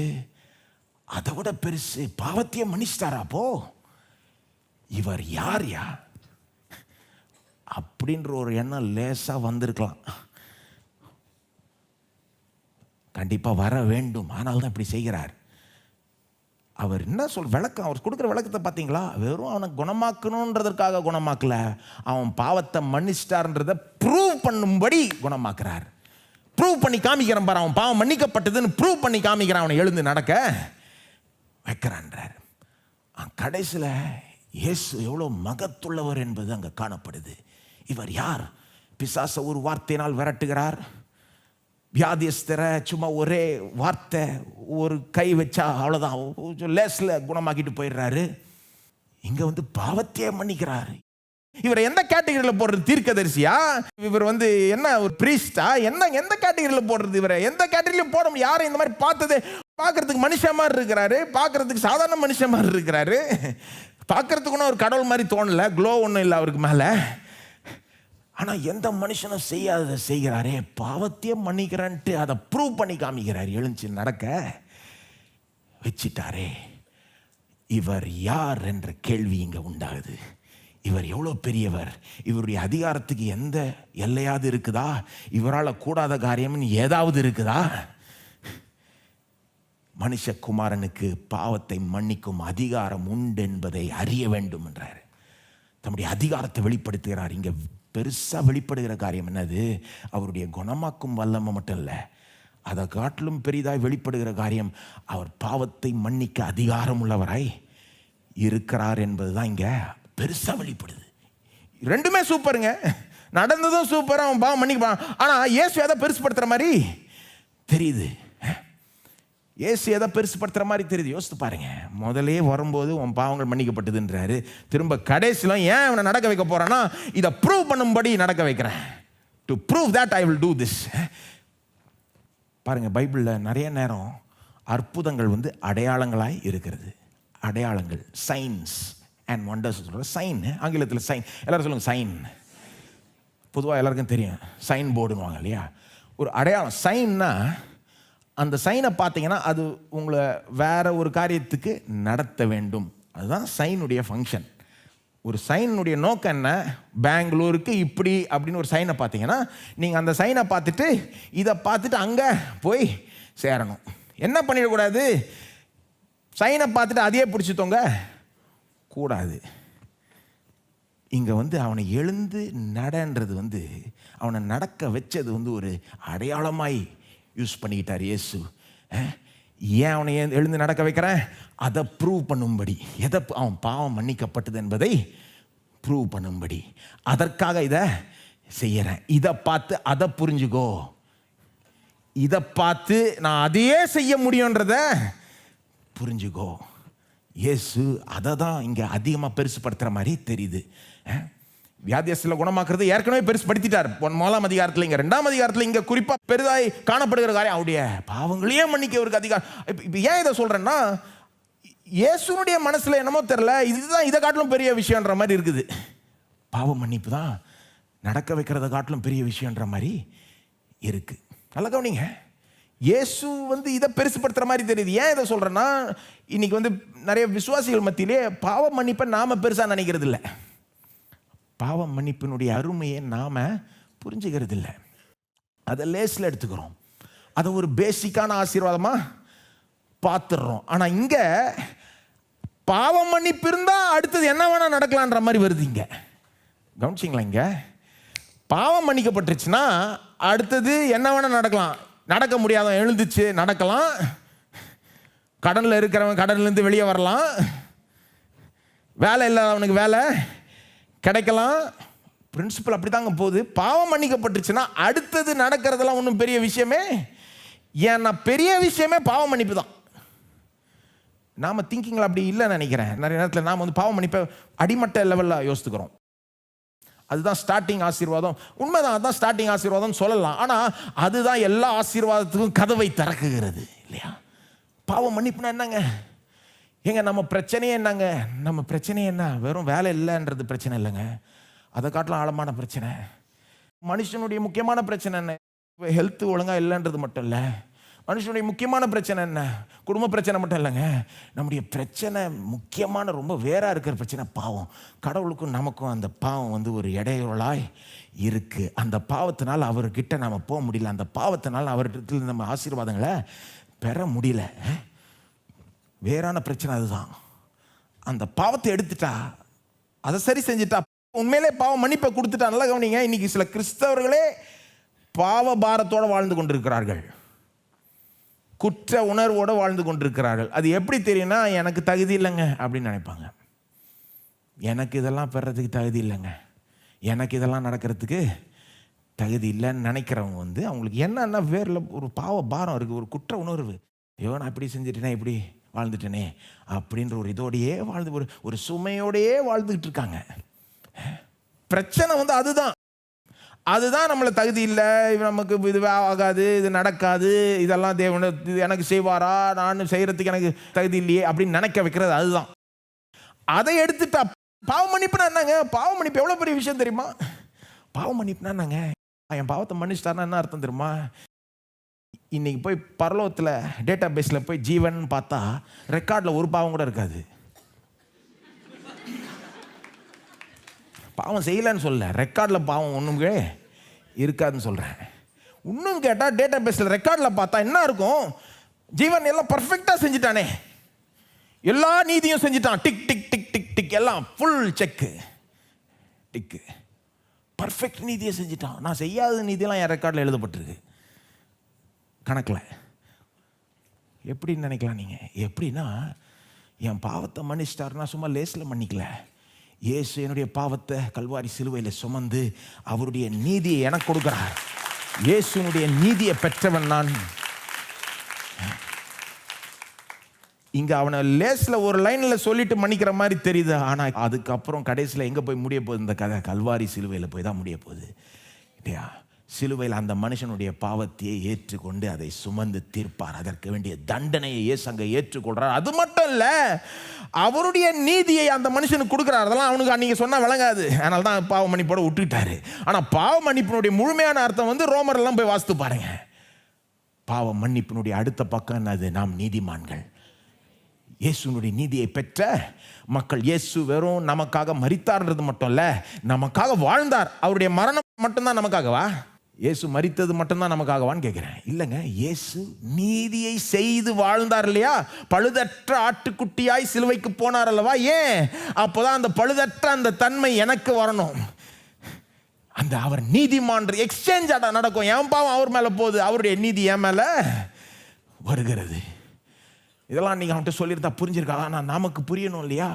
அதை விட பெருசு பாவத்தையே மன்னிச்சிட்டாராப்போ இவர் யார்யா அப்படின்ற ஒரு எண்ணம் லேசாக வந்திருக்கலாம். கண்டிப்பாக வர வேண்டும். ஆனால் தான் இப்படி செய்கிறார். அவர் என்ன விளக்கம், அவர் கொடுக்குற விளக்கத்தை பார்த்தீங்களா? வெறும் அவனை குணமாக்கணுன்றதற்காக குணமாக்கல, அவன் பாவத்தை மன்னிச்சிட்டார்ன்றதை ப்ரூவ் பண்ணும்படி குணமாக்குறார். ப்ரூவ் பண்ணி காமிக்கிறான் பாரு, அவன் பாவம் மன்னிக்கப்பட்டதுன்னு ப்ரூவ் பண்ணி காமிக்கிறான், அவனை எழுந்து நடக்க வைக்கிறான்றார். கடைசியில் இயேசு எவ்வளோ மகத்துள்ளவர் என்பது அங்கே காணப்படுது. இவர் யார்? பிசாசை ஒரு வார்த்தையினால் விரட்டுகிறார். வியாதியஸ்தரை சும்மா ஒரே வார்த்தை, ஒரு கை வச்சா அவ்வளோதான், லேஸில் குணமாக்கிட்டு போயிடுறாரு. இங்கே வந்து பாவத்தையே மன்னிக்கிறாரு. இவரை எந்த கேட்டகரியில் போடுறது? தீர்க்கதரிசியா? இவர் வந்து என்ன ஒரு பிரீஸ்டா? எந்த கேட்டகரியில் போடுறது? இவரை எந்த கேட்டகரியிலும் போட முடியும். யாரும் இந்த மாதிரி பார்த்தது, பார்க்கறதுக்கு மனுஷன் மாதிரி இருக்கிறாரு, பார்க்கறதுக்கு சாதாரண மனுஷன் மாதிரி இருக்கிறாரு, பார்க்கறதுக்கு ஒன்றும் ஒரு கடவுள் மாதிரி தோணல, க்ளோ ஒன்றும் இல்லை அவருக்கு மேலே. ஆனால் எந்த மனுஷனும் செய்யாத செய்கிறாரே, பாவத்தையே மன்னிக்கிறான்ட்டு அதை ப்ரூவ் பண்ணி காமிக்கிறார். எழுந்து நடக்க வச்சிட்டாரே. இவர் யார் என்ற கேள்வி இங்கே உண்டாகுது. இவர் எவ்வளோ பெரியவர்? இவருடைய அதிகாரத்துக்கு எந்த எல்லையாவது இருக்குதா? இவரால் கூடாத காரியம்னு ஏதாவது இருக்குதா? மனுஷகுமாரனுக்கு பாவத்தை மன்னிக்கும் அதிகாரம் உண்டு என்பதை அறிய வேண்டும் என்றார். தம்முடைய அதிகாரத்தை வெளிப்படுத்துகிறார். இங்கே பெருசாக வெளிப்படுகிற காரியம் என்னது? அவருடைய குணமாக்கும் வல்லமை மட்டும் இல்லை, அதை காட்டிலும் பெரிதாய் வெளிப்படுகிற காரியம் அவர் பாவத்தை மன்னிக்க அதிகாரம் உள்ளவராய் இருக்கிறார் என்பதுதான் இங்கே பெருசாக வெளிப்படுது. ரெண்டுமே சூப்பருங்க. நடந்ததும் சூப்பர், அவன் பாவம் மன்னிப்பான். ஆனால் இயேசு எதை பெருசுப்படுத்துகிற மாதிரி தெரியுது. இயேசு எதை பெருசுப்படுத்துகிற மாதிரி தெரியுது. யோசித்து பாருங்க. முதலே வரும்போது உன் பாவங்கள் மன்னிக்கப்பட்டதுன்றாரு. திரும்ப கடைசியில் ஏன் அவனை நடக்க வைக்க போறான்னா, இதை ப்ரூவ் பண்ணும்படி நடக்க வைக்கிறேன். To prove that I will do this. பாருங்க, பைபிளில் நிறைய நேரம் அற்புதங்கள் வந்து அடையாளங்களாய் இருக்கிறது. அடையாளங்கள், சைன்ஸ் அண்ட் வண்டர்ஸ் சொல்கிற சைன். ஆங்கிலத்தில் சைன். எல்லாரும் சொல்லுங்க சைன். பொதுவாக எல்லாருக்கும் தெரியும், சைன் போர்டுன்னு இல்லையா? ஒரு அடையாளம் சைன்னா, அந்த சைனை பார்த்தீங்கன்னா அது உங்களை வேற ஒரு காரியத்துக்கு நடத்த வேண்டும். அதுதான் சைனுடைய ஃபங்க்ஷன். ஒரு சைனுடைய நோக்கம் என்ன? பெங்களூருக்கு இப்படி அப்படின்னு ஒரு சைனை பார்த்தீங்கன்னா, நீங்கள் அந்த சைனை பார்த்துட்டு இதை பார்த்துட்டு அங்கே போய் சேரணும். என்ன பண்ணிடக்கூடாது? சைனை பார்த்துட்டு அதையே பிடிச்சித்தோங்க கூடாது. இங்கே வந்து அவனை எழுந்து நடன்றது வந்து அவனை நடக்க வச்சது வந்து ஒரு அடையாளமாய் யூஸ் பண்ணிக்கிட்டார் இயேசு. ஏன் அவனை எழுந்து நடக்க வைக்கிறேன்? அதை ப்ரூவ் பண்ணும்படி. எதை? அவன் பாவம் மன்னிக்கப்பட்டது என்பதை ப்ரூவ் பண்ணும்படி. அதற்காக இதை செய்யறேன். இதை பார்த்து அதை புரிஞ்சுக்கோ. இதை பார்த்து நான் அதையே செய்ய முடியுன்றத புரிஞ்சுக்கோ. இயேசு அதை தான் இங்கே அதிகமாக பெருசுப்படுத்துகிற மாதிரி தெரியுது. வியாதியஸ்தில் குணமாக்குறது ஏற்கனவே பெருசுப்படுத்திட்டார் 1 அதிகாரத்தில். இங்கே 2 அதிகாரத்தில் இங்கே குறிப்பாக பெரிதாய் காணப்படுகிற காரியம் அவருடைய பாவங்களையே மன்னிக்க ஒரு அதிகாரம். இப்போ ஏன் இதை சொல்கிறேன்னா, இயேசுனுடைய மனசில் என்னமோ தெரில, இதுதான் இதை காட்டிலும் பெரிய விஷயன்ற மாதிரி இருக்குது. பாவ மன்னிப்பு தான் நடக்க வைக்கிறத காட்டிலும் பெரிய விஷயன்ற மாதிரி இருக்குது. நல்லா கவனிங்க. இயேசு வந்து இதை பெருசுப்படுத்துகிற மாதிரி தெரியுது. ஏன் இதை சொல்கிறேன்னா, இன்னைக்கு வந்து நிறைய விசுவாசிகள் மத்தியிலே பாவ மன்னிப்பை நாம் பெருசாக நினைக்கிறது இல்லை. பாவ மன்னிப்பினுடைய அருமையை நாம் புரிஞ்சுக்கிறது இல்லை. அதை லேஸில் எடுத்துக்கிறோம். அதை ஒரு பேசிக்கான ஆசீர்வாதமாக பார்த்துடுறோம். ஆனால் இங்கே பாவ மன்னிப்பு இருந்தால் அடுத்தது என்ன வேணால் நடக்கலான்ற மாதிரி வருது. இங்கே கவனிச்சிங்களா? இங்கே பாவம் மன்னிக்கப்பட்டுருச்சுன்னா அடுத்தது என்ன வேணால் நடக்கலாம். நடக்க முடியாதவன் எழுந்துச்சு நடக்கலாம். கடனில் இருக்கிறவன் கடன்லேருந்து வெளியே வரலாம். வேலை இல்லாதவனுக்கு வேலை கிடைக்கலாம். பிரின்சிபல் அப்படி தாங்க போகுது. பாவம் மன்னிக்கப்பட்டுச்சுன்னா அடுத்தது நடக்கிறதெல்லாம் ஒன்றும் பெரிய விஷயமே. ஏன்னா பெரிய விஷயமே பாவம் மன்னிப்பு தான். நாம் திங்கிங்கில் அப்படி இல்லைன்னு நினைக்கிறேன். நிறைய நேரத்தில் நாம் வந்து பாவம் மன்னிப்பை அடிமட்ட லெவலில் யோசித்துக்கிறோம். அதுதான் ஸ்டார்டிங் ஆசீர்வாதம். உண்மைதான், அதுதான் ஸ்டார்டிங் ஆசீர்வாதம் சொல்லலாம். ஆனால் அதுதான் எல்லா ஆசீர்வாதத்துக்கும் கதவை திறக்குகிறது இல்லையா? பாவம் மன்னிப்புனா என்னங்க? ஏங்க நம்ம பிரச்சனையே என்னங்க? நம்ம பிரச்சனையே என்ன? வெறும் வேலை இல்லைன்றது பிரச்சனை இல்லைங்க. அதை காட்டிலும் ஆழமான பிரச்சனை. மனுஷனுடைய முக்கியமான பிரச்சனை என்ன? ஹெல்த் ஒழுங்காக இல்லைன்றது மட்டும் இல்லை. மனுஷனுடைய முக்கியமான பிரச்சனை என்ன? குடும்ப பிரச்சனை மட்டும் இல்லைங்க. நம்முடைய பிரச்சனை முக்கியமான ரொம்ப வேறா இருக்கிற பிரச்சனை பாவம். கடவுளுக்கும் நமக்கும் அந்த பாவம் ஒரு இடையூறலாய் இருக்கு. அந்த பாவத்தினால் அவர்கிட்ட நம்ம போக முடியல. அந்த பாவத்தினால் அவர்கிட்ட நம்ம ஆசீர்வாதங்களை பெற முடியல. வேறான பிரச்சனை அதுதான். அந்த பாவத்தை எடுத்துட்டா, அதை சரி செஞ்சுட்டா, உண்மையிலே பாவம் மன்னிப்பை கொடுத்துட்டா. நல்லா கவனிங்க, இன்னைக்கு சில கிறிஸ்தவர்களே பாவ பாரத்தோடு வாழ்ந்து கொண்டிருக்கிறார்கள், குற்ற உணர்வோடு வாழ்ந்து கொண்டிருக்கிறார்கள். அது எப்படி தெரியும்னா, எனக்கு தகுதி இல்லைங்க அப்படின்னு நினைப்பாங்க. எனக்கு இதெல்லாம் பெறதுக்கு தகுதி இல்லைங்க, எனக்கு இதெல்லாம் நடக்கிறதுக்கு தகுதி இல்லைன்னு நினைக்கிறவங்க அவங்களுக்கு என்னன்னா வேரில் ஒரு பாவ பாரம் இருக்குது, ஒரு குற்ற உணர்வு. ஐயோ நான் இப்படி செஞ்சுட்டேனே, இப்படி வாழ்ந்துட்டேனே அப்படின்ற ஒரு இதோடையே வாழ்ந்து ஒரு சுமையோடையே வாழ்ந்துக்கிட்டு இருக்காங்க. பிரச்சனை அதுதான் நம்மளை தகுதி இல்லை, நமக்கு இது ஆகாது, இது நடக்காது, இதெல்லாம் தேவன் எனக்கு செய்வாரா, நான் செய்கிறதுக்கு எனக்கு தகுதி இல்லையே அப்படின்னு நினைக்க வைக்கிறது அதுதான். அதை எடுத்துட்டா பாவ மன்னிப்புனா என்னங்க? பாவ மன்னிப்பு எவ்வளோ பெரிய விஷயம் தெரியுமா? பாவ மன்னிப்புனா என்னங்க? என் பாவத்தை மன்னிச்சிட்டாருன்னா என்ன அர்த்தம் தெரியுமா? இன்னைக்கு போய் பரலோகத்தில் டேட்டா பேஸில் போய் ஜீவன் பார்த்தா ரெக்கார்டில் ஒரு பாவம் கூட இருக்காது. பாவம் செய்யலைன்னு சொல்ல, ரெக்கார்டில் பாவம் ஒன்றுமே இருக்காதுன்னு சொல்கிறேன். இன்னும் கேட்டால் டேட்டா பேஸில் ரெக்கார்டில் பார்த்தா என்ன இருக்கும்? ஜீவன் எல்லாம் பர்ஃபெக்டாக செஞ்சுட்டானே, எல்லா நீதியும் செஞ்சுட்டான், tick tick tick tick tick, எல்லாம் ஃபுல் செக்கு டிக்கு, பர்ஃபெக்ட் நீதியை செஞ்சுட்டான். நான் செய்யாத நீதியெல்லாம் என் ரெக்கார்டில் எழுதப்பட்டிருக்கு கணக்கில். எப்படின்னு நினைக்கலாம் நீங்கள்? எப்படின்னா, என் பாவத்தை மன்னிச்சிட்டாருன்னா சும்மா லேஸில் மன்னிக்கல. இயேசு என்னுடைய பாவத்தை கல்வாரி சிலுவையில் சுமந்து அவருடைய நீதியை எனக்கு கொடுக்கிறார். இயேசுனுடைய நீதியை பெற்றவன் நான். இங்கே அவனை லேஸில் ஒரு லைனில் சொல்லிட்டு மன்னிக்கிற மாதிரி தெரியுது. ஆனால் அதுக்கப்புறம் கடைசியில் எங்கே போய் முடிய போகுது இந்த கதை? கல்வாரி சிலுவையில் போய் தான் முடிய போகுது இல்லையா? சிலுவையில் அந்த மனுஷனுடைய பாவத்தையே ஏற்றுக்கொண்டு அதை சுமந்து தீர்ப்பார். அதற்கு வேண்டிய தண்டனையை இயேசு அங்கே ஏற்றுக்கொள்றார். அது மட்டும் இல்லை, அவருடைய நீதியை அந்த மனுஷனுக்கு கொடுக்குறார். அதெல்லாம் அவனுக்கு அன்றைக்கி சொன்னால் விளங்காது, அதனால தான் பாவ மன்னிப்போட விட்டுக்கிட்டாரு. ஆனால் பாவ மன்னிப்பினுடைய முழுமையான அர்த்தம் ரோமரெல்லாம் போய் வாசித்து பாருங்க. பாவ மன்னிப்பினுடைய அடுத்த பக்கம் என்னது? நாம் நீதிமான்கள், இயேசுனுடைய நீதியை பெற்ற மக்கள். இயேசு வெறும் நமக்காக மரித்தார்ன்றது மட்டும் இல்லை, நமக்காக வாழ்ந்தார். அவருடைய மரணம் மட்டும்தான் நமக்காகவா? இயேசு மரித்தது மட்டும்தான் நமக்காகவான்னு கேட்குறேன். இல்லைங்க, இயேசு நீதியை செய்து வாழ்ந்தார் இல்லையா? பழுதற்ற ஆட்டுக்குட்டியாய் சிலுவைக்கு போனார் அல்லவா? ஏன்? அப்போதான் அந்த பழுதற்ற அந்த தன்மை எனக்கு வரணும். அந்த அவர் நீதிமான் எக்ஸ்சேஞ்ச் நடக்கும். என் பாவம் அவர் மேலே போகுது, அவருடைய நீதி என் மேலே வருகிறது. இதெல்லாம் நீங்கள் அவன்கிட்ட சொல்லியிருந்தா புரிஞ்சிருக்கா? ஆனால் நமக்கு புரியணும் இல்லையா?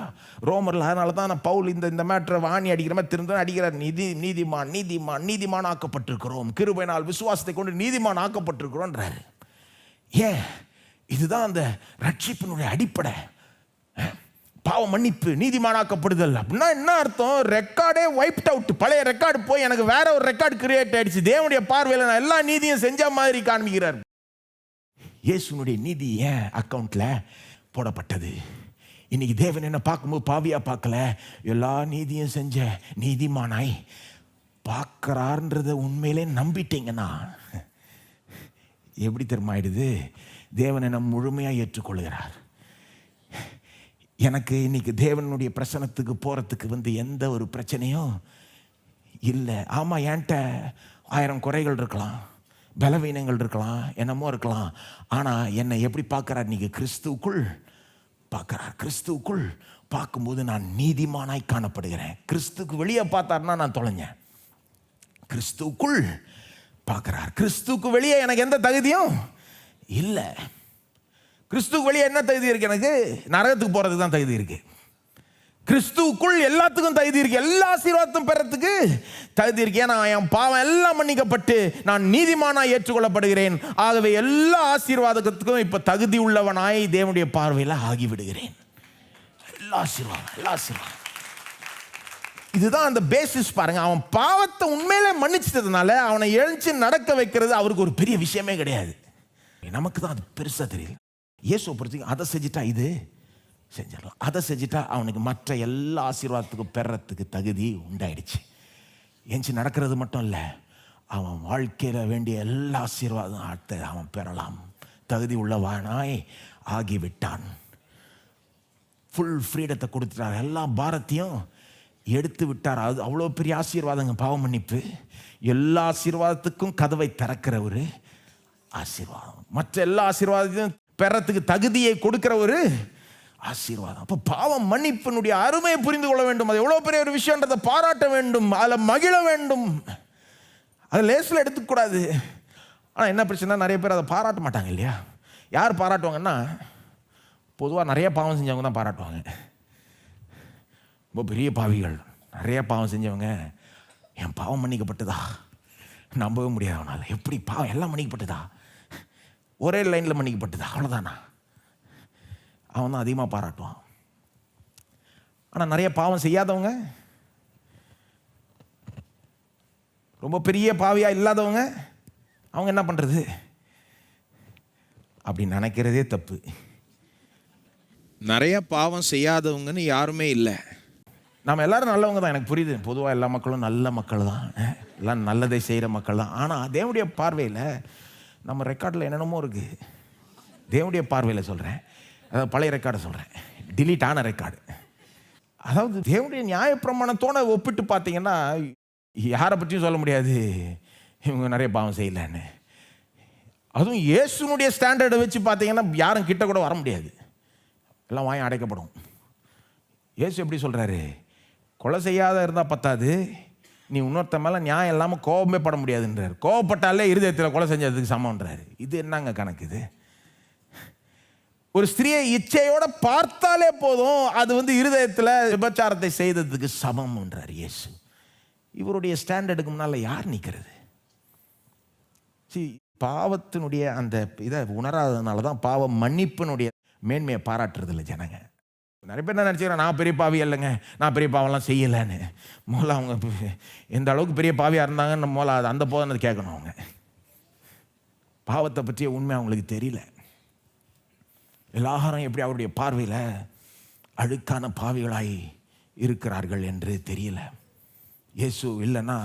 ரோமரில் அதனால தான் நான் பவுல் இந்த மேட்டரை வாணி அடிக்கிற மாதிரி திரும்ப அடிக்கிறார். நீதிமான் நீதிமான் நீதிமான் ஆக்கப்பட்டிருக்கிறோம், கிருபையினால் விசுவாசத்தை கொண்டு நீதிமான் ஆக்கப்பட்டிருக்கிறோன்றாரு. ஏன்? இதுதான் அந்த ரட்சிப்பினுடைய அடிப்படை. பாவ மன்னிப்பு, நீதிமானாக்கப்படுதல் அப்படின்னா என்ன அர்த்தம்? ரெக்கார்டே வைப்ட் அவுட். பழைய ரெக்கார்டு போய் எனக்கு வேற ஒரு ரெக்கார்டு கிரியேட் ஆயிடுச்சு. தேவனுடைய பார்வையில் நான் எல்லா நீதியும் செஞ்ச மாதிரி காண்பிக்கிறார். இயேசுனுடைய நீதி ஏன் அக்கௌண்ட்ல போடப்பட்டது? இன்னைக்கு தேவன் என்ன பார்க்கும்போது பாவியா பார்க்கல, எல்லா நீதியும் செஞ்ச நீதிமானாய் பார்க்கறார்ன்றத உண்மையிலே நம்பிட்டீங்கன்னா எப்படி தெரியுமாயிடுது? தேவன் என்ன முழுமையாக ஏற்றுக்கொள்கிறார். எனக்கு இன்னைக்கு தேவனுடைய பிரசனத்துக்கு போகிறதுக்கு எந்த ஒரு பிரச்சனையும் இல்லை. ஆமாம், என்கிட்ட 1000 குறைகள் இருக்கலாம், பலவீனங்கள் இருக்கலாம், என்னமோ இருக்கலாம். ஆனால் என்னை எப்படி பார்க்குறார்? இன்னைக்கு கிறிஸ்துவுக்குள் பார்க்குறார். கிறிஸ்துவுக்குள் பார்க்கும்போது நான் நீதிமானாய் காணப்படுகிறேன். கிறிஸ்துக்கு வெளியே பார்த்தாருன்னா நான் தொலைஞ்சேன். கிறிஸ்துவுக்குள் பார்க்குறார். கிறிஸ்துவுக்கு வெளியே எனக்கு எந்த தகுதியும் இல்லை. கிறிஸ்துவுக்கு வெளியே என்ன தகுதி இருக்கு? எனக்கு நரகத்துக்கு போகிறதுக்கு தான் தகுதி இருக்கு. கிறிஸ்துவுக்குள் எல்லாத்துக்கும் தகுதி இருக்கு, எல்லா ஆசீர்வாதத்தையும் பெறத்துக்கு தகுதி இருக்கு. ஏன்னா என் பாவம் எல்லாம் மன்னிக்கப்பட்டு நான் நீதிமானாய் ஏற்றுக்கொள்ளப்படுகிறேன். ஆகவே எல்லா ஆசீர்வாதத்துக்கும் இப்ப தகுதி உள்ளவனாய் தேவனுடைய பார்வையில் ஆகிவிடுகிறேன். எல்லா ஆசீர்வாதம், எல்லா ஆசீர்வாதம். இதுதான் அந்த பேசிஸ். பாருங்க, அவன் பாவத்தை உண்மையிலே மன்னிச்சதுனால அவனை எழுந்து நடக்க வைக்கிறது அவருக்கு ஒரு பெரிய விஷயமே கிடையாது. நமக்கு தான் அது பெருசா தெரியல. இயேசுவை பொறுத்தவரைக்கும் அதை செஞ்சுட்டா இது செஞ்சிடலாம், அதை செஞ்சுட்டா அவனுக்கு மற்ற எல்லா ஆசீர்வாதத்துக்கும் பெறத்துக்கு தகுதி உண்டாயிடுச்சு. ஏஞ்சி நடக்கிறது மட்டும் இல்லை, அவன் வாழ்க்கையில் வேண்டிய எல்லா ஆசீர்வாதம் அடுத்த அவன் பெறலாம் தகுதி உள்ளவானாய் ஆகிவிட்டான். ஃபுல் ஃப்ரீடத்தை கொடுத்துட்டார், எல்லா பாரத்தையும் எடுத்து விட்டார். அது அவ்வளோ பெரிய ஆசீர்வாதங்க பாவ மன்னிப்பு. எல்லா ஆசீர்வாதத்துக்கும் கதவை திறக்கிற ஒரு ஆசீர்வாதம், மற்ற எல்லா ஆசீர்வாதத்தையும் பெறத்துக்கு தகுதியை கொடுக்கிற ஒரு ஆசீர்வாதம். அப்போ பாவ மன்னிப்பினுடைய அருமையை புரிந்து கொள்ள வேண்டும். அது எவ்வளோ பெரிய ஒரு விஷயன்றதை பாராட்ட வேண்டும், அதில் மகிழ வேண்டும். அதை லேசில் எடுத்துக்கூடாது. ஆனால் என்ன பிரச்சனை, நிறைய பேர் அதை பாராட்ட மாட்டாங்க இல்லையா? யார் பாராட்டுவாங்கன்னா, பொதுவாக நிறைய பாவம் செஞ்சவங்க தான் பாராட்டுவாங்க. ரொம்ப பெரிய பாவிகள், நிறைய பாவம் செஞ்சவங்க, என் பாவம் மன்னிக்கப்பட்டதா, நம்பவே முடியாது அவனால். எப்படி பாவம் எல்லாம் மன்னிக்கப்பட்டதா, ஒரே லைனில் மன்னிக்கப்பட்டதா, அவ்வளோதானா, அவன் தான் அதிகமாக பாராட்டுவான். ஆனால் நிறைய பாவம் செய்யாதவங்க, ரொம்ப பெரிய பாவியாக இல்லாதவங்க, அவங்க என்ன பண்ணுறது, அப்படி நினைக்கிறதே தப்பு. நிறைய பாவம் செய்யாதவங்கன்னு யாருமே இல்லை. நம்ம எல்லாரும் நல்லவங்க தான், எனக்கு புரியுது. பொதுவாக எல்லா மக்களும் நல்ல மக்கள் தான், எல்லாம் நல்லதை செய்கிற மக்கள் தான். ஆனால் தேவனுடைய பார்வையில் நம்ம ரெக்கார்டில் என்னென்னமோ இருக்குது. தேவனுடைய பார்வையில் சொல்கிறேன், அதாவது பழைய ரெக்கார்டை சொல்கிறேன், டிலீட் ஆன ரெக்கார்டு. அதாவது தேவனுடைய நியாயப்பிரமாணத்தோட ஒப்பிட்டு பார்த்தீங்கன்னா யாரை பற்றியும் சொல்ல முடியாது இவங்க நிறைய பாவம் செய்யலைன்னு. அதுவும் இயேசுனுடைய ஸ்டாண்டர்டை வச்சு பார்த்தீங்கன்னா யாரும் கிட்ட கூட வர முடியாது, எல்லாம் வாயம் அடைக்கப்படும். இயேசு எப்படி சொல்கிறாரு, கொலை செய்யாத இருந்தால் பத்தாது, நீ இன்னொருத்த மேலே நியாயம் இல்லாமல் கோபமே பட முடியாதுன்றார். கோபப்பட்டாலே இருதயத்தில் கொலை செஞ்சதுக்கு சமன்றாரு. இது என்னங்க கணக்கு இது? ஒரு ஸ்திரியை இச்சையோட பார்த்தாலே போதும், அது இருதயத்தில் விபச்சாரத்தை செய்ததுக்கு சமம்ன்றார் இயேசு. இவருடைய ஸ்டாண்டர்டுக்கு முன்னால் யார் நிற்கிறது? பாவத்தினுடைய அந்த இதை உணராததுனால தான் பாவ மன்னிப்பினுடைய மேன்மையை பாராட்டுறது இல்லை ஜனங்க. நிறைய பேர் என்ன நினச்சிக்கிறேன், நான் பெரிய பாவி இல்லைங்க, நான் பெரிய பாவம்லாம் செய்யலைன்னு. முதல்ல அவங்க எந்த அளவுக்கு பெரிய பாவியாக இருந்தாங்கன்னு முதல்ல அது அந்த போதனை கேட்கணும். அவங்க பாவத்தை பற்றிய உண்மை அவங்களுக்கு தெரியல. எல்லாரும் எப்படி அவருடைய பார்வையில் அழுக்கான பாவிகளாய் இருக்கிறார்கள் என்று தெரியல. இயேசு இல்லைன்னா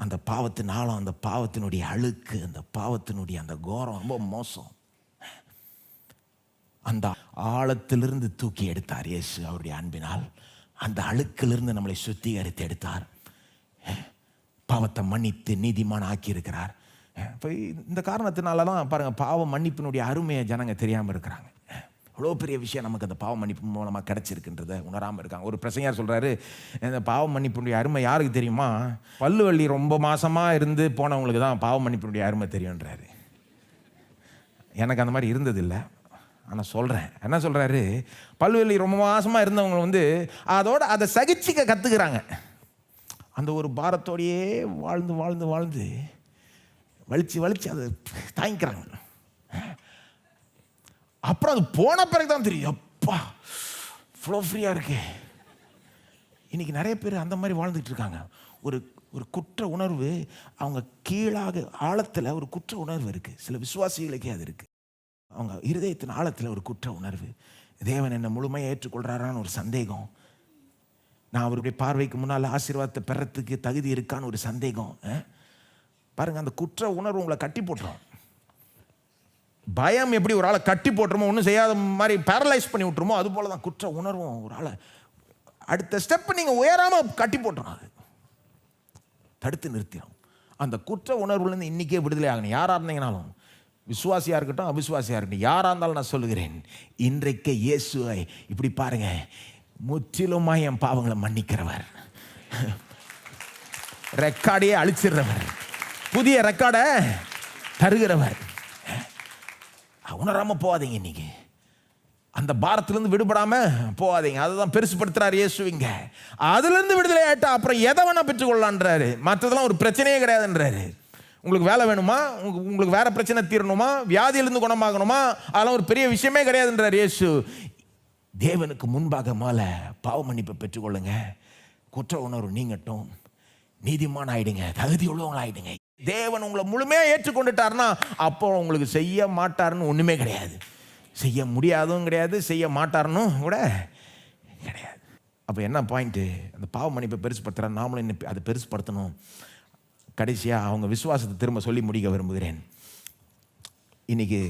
அந்த பாவத்தின் ஆழம், அந்த பாவத்தினுடைய அழுக்கு, அந்த பாவத்தினுடைய அந்த கோரம் ரொம்ப மோசம். அந்த ஆழத்திலிருந்து தூக்கி எடுத்தார் இயேசு அவருடைய அன்பினால். அந்த அழுக்கிலிருந்து நம்மளை சுத்திகரித்து எடுத்தார், பாவத்தை மன்னித்து நீதிமான் ஆக்கி இருக்கிறார். இப்போ இந்த காரணத்தினால தான் பாருங்கள், பாவ மன்னிப்பினுடைய அருமையை ஜனங்க தெரியாமல் இருக்கிறாங்க. அவ்வளோ பெரிய விஷயம் நமக்கு அந்த பாவ மன்னிப்பு மூலமாக கிடச்சிருக்குன்றதை உணராமல் இருக்காங்க. ஒரு பிரசங்கர் சொல்கிறாரு, இந்த பாவ மன்னிப்பினுடைய அருமை யாருக்கு தெரியுமா, பல்லு வலி ரொம்ப மாசமாக இருந்து போனவங்களுக்கு தான் பாவ மன்னிப்பினுடைய அருமை தெரியுன்றாரு. எனக்கு அந்த மாதிரி இருந்ததில்லை, ஆனால் சொல்கிறேன். என்ன சொல்கிறாரு, பல்வெளி ரொம்ப மாசமாக இருந்தவங்க அதோட அதை சகிச்சிக்க கற்றுக்கிறாங்க. அந்த ஒரு பாரத்தோடையே வாழ்ந்து வாழ்ந்து வாழ்ந்து வலிச்சு வலிச்சு அதை தாங்கிக்கிறாங்க. அப்புறம் அது போன பிறகு தான் தெரியும், அப்பா இவ்வளோ ஃப்ரீயாக இருக்கு. இன்றைக்கி நிறைய பேர் அந்த மாதிரி வாழ்ந்துட்டு இருக்காங்க. ஒரு ஒரு குற்ற உணர்வு, அவங்க கீழாக ஆழத்தில் ஒரு குற்ற உணர்வு இருக்குது. சில விசுவாசிகளுக்கே அது இருக்குது. அவங்க இருதயத்தின் ஆழத்தில் ஒரு குற்ற உணர்வு, தேவன் என்னை முழுமையாக ஏற்றுக்கொள்கிறாரான்னு ஒரு சந்தேகம், நான் அவருடைய பார்வைக்கு முன்னால் ஆசீர்வாதத்தை பெறத்துக்கு தகுதி இருக்கான்னு ஒரு சந்தேகம். பாருங்கள், அந்த குற்ற உணர்வு உங்களை கட்டி போட்டுரும். பயம் எப்படி ஒரு ஆளை கட்டி போட்டுருமோ, ஒன்றும் செய்யாத மாதிரி பேரலைஸ் பண்ணி விட்டுருமோ, அது போல தான் குற்ற உணர்வும் ஒரு ஆளை அடுத்த ஸ்டெப் நீங்கள் உயராமல் கட்டி போட்டுரும். அது தடுத்து நிறுத்திடும். அந்த குற்ற உணர்வுலேருந்து இன்றைக்கே விடுதலை ஆகணும். யாராக இருந்தீங்கனாலும், விசுவாசியாக இருக்கட்டும் அவிசுவாசியாக இருக்கட்டும், யாராக இருந்தாலும் நான் சொல்லுகிறேன், இன்றைக்கு இயேசுவை இப்படி பாருங்க, முற்றிலுமாய் என் பாவங்களை மன்னிக்கிறவர், ரெக்கார்டையே அழிச்சிடுறவர், புதிய ரெக்கார்டை தருகிறவர். உணராமல் போகாதீங்க. இன்னைக்கு அந்த பாரத்திலிருந்து விடுபடாம போகாதீங்க. அதுதான் பெருசுப்படுத்துறாரு இயேசுவிங்க. அதுலேருந்து விடுதலை ஆயிட்டா அப்புறம் எதை வேணா பெற்றுக்கொள்ளலான்றாரு. மற்றதெல்லாம் ஒரு பிரச்சனையே கிடையாதுன்றாரு. உங்களுக்கு வேலை வேணுமா, உங்களுக்கு வேற பிரச்சனை தீரணுமா, வியாதியிலிருந்து குணமாகணுமா, அதெல்லாம் ஒரு பெரிய விஷயமே கிடையாதுன்றார் இயேசு. தேவனுக்கு முன்பாக மேலே பாவ மன்னிப்பை பெற்றுக்கொள்ளுங்க, குற்ற உணர்வு நீங்கட்டும், நீதிமான் ஆயிடுங்க, தகுதி உள்ளவங்க ஆயிடுங்க. தேவன் உங்களை முழுமையாக ஏற்றுக்கொண்டுட்டார்னா அப்போ உங்களுக்கு செய்ய மாட்டாருன்னு ஒன்றுமே கிடையாது. செய்ய முடியாதும் கிடையாது, செய்ய மாட்டாருன்னும் கூட கிடையாது. அப்போ என்ன பாயிண்ட்டு? அந்த பாவ மன்னிப்பை பெருசுப்படுத்துகிற நாமளும் இன்னும் அதை பெருசுப்படுத்தணும். கடைசியாக அவங்க விசுவாசத்தை திரும்ப சொல்லி முடிக்க விரும்புகிறேன். இன்றைக்கி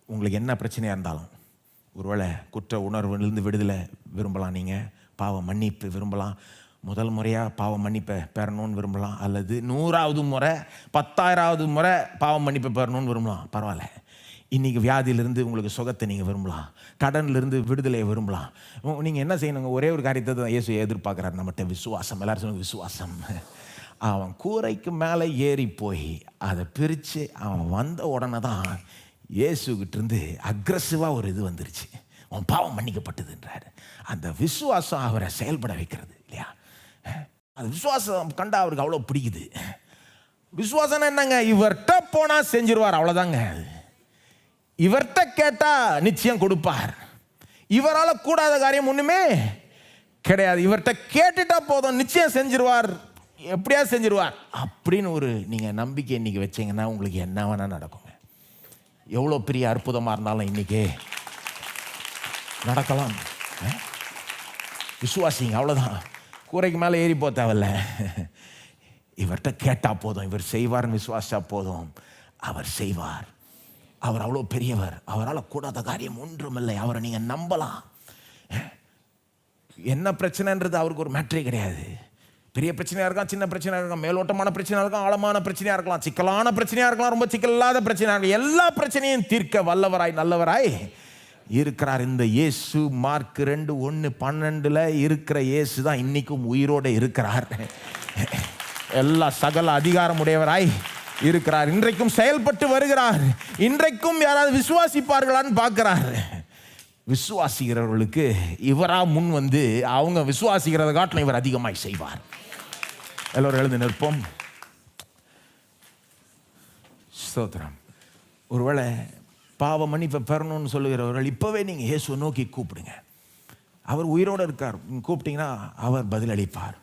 உங்களுக்கு என்ன பிரச்சனையாக இருந்தாலும், ஒருவேளை குற்ற உணர்வுலேருந்து விடுதலை விரும்பலாம், நீங்கள் பாவ மன்னிப்பு விரும்பலாம், முதல் முறையாக பாவ மன்னிப்பை பெறணும்னு விரும்பலாம், அல்லது 100வது முறை 10,000வது முறை பாவ மன்னிப்பை பெறணும்னு விரும்பலாம். பரவாயில்ல. இன்றைக்கி வியாதியிலிருந்து உங்களுக்கு சுகத்தை நீங்கள் விரும்பலாம், கடன்லேருந்து விடுதலையை விரும்பலாம். நீங்கள் என்ன செய்யணுங்க? ஒரே ஒரு காரியத்தை தான் இயேசு எதிர்பார்க்குறாரு நம்மகிட்ட, விசுவாசம். எல்லாரும் சொல்லுங்க, விசுவாசம். அவன் கூரைக்கு மேலே ஏறி போய் அதை பிரித்து அவன் வந்த உடனே தான் இயேசுகிட்டேருந்து அக்ரெசிவாக ஒரு இது வந்துருச்சு. அவன் பாவம் மன்னிக்கப்பட்டதுன்றார். அந்த விசுவாசம் அவரை செயல்பட வைக்கிறது இல்லையா? அந்த விசுவாசம் கண்டா அவருக்கு அவ்வளோ பிடிக்குது. விசுவாசம் என்னங்க? இவர்கிட்ட போனால் செஞ்சிருவார், அவ்வளோதாங்க. இவர்கிட்ட கேட்டால் நிச்சயம் கொடுப்பார். இவரால் கூடாத காரியம் ஒன்றுமே கிடையாது. இவர்கிட்ட கேட்டுட்டா போதும், நிச்சயம் செஞ்சிருவார், எப்படியா செஞ்சிருவார் அப்படின்னு ஒரு நீங்கள் நம்பிக்கை இன்றைக்கி வச்சிங்கன்னா உங்களுக்கு என்ன வேணால் நடக்குங்க. எவ்வளோ பெரிய அற்புதமாக இருந்தாலும் இன்றைக்கி நடக்கலாம். விசுவாசிங்க, அவ்வளோதான். கூரைக்கு மேலே ஏறி போக தேவையில்ல. இவர்கிட்ட கேட்டால் போதும், இவர் செய்வார்னு விசுவாசா போதும், அவர் செய்வார். அவர் அவ்வளோ பெரியவர், அவரால் கூடாத காரியம் ஒன்றுமில்லை. அவரை நீங்கள் நம்பலாம். என்ன பிரச்சனைன்றது அவருக்கு ஒரு மேட்ரே கிடையாது. பெரிய பிரச்சனையாக இருக்கலாம், சின்ன பிரச்சனையாக இருக்கலாம், மேலோட்டமான பிரச்சனையாக இருக்கலாம், ஆழமான பிரச்சனையாக இருக்கலாம், சிக்கலான பிரச்சனையாக இருக்கலாம், ரொம்ப சிக்கல் இல்லாத பிரச்சனையாக இருக்கலாம். எல்லா பிரச்சனையும் தீர்க்க வல்லவராய் நல்லவராய் இருக்கிறார் இந்த இயேசு. மார்க் 2:1-12 இருக்கிற இயேசு தான் இன்னைக்கும் உயிரோடு இருக்கிறார். எல்லா சகல அதிகாரம் உடையவராய் இருக்கிறார். இன்றைக்கும் செயல்பட்டு வருகிறார். இன்றைக்கும் யாராவது விசுவாசிப்பார்களான்னு பார்க்கிறார். விசுவாசிக்கிறவர்களுக்கு இவரா முன் வந்து அவங்க விசுவாசிக்கிறத காட்டிலும் இவர் அதிகமாய் செய்வார். எல்லோரும் எழுந்து நிற்போம். ஸ்தோத்திரம். ஒருவேளை பாவ மன்னிப்பை பெறணும்னு சொல்லுகிறவர்கள் இப்போவே நீங்கள் இயேசுவை நோக்கி கூப்பிடுங்க. அவர் உயிரோடு இருக்கார். கூப்பிட்டீங்கன்னா அவர் பதிலளிப்பார்.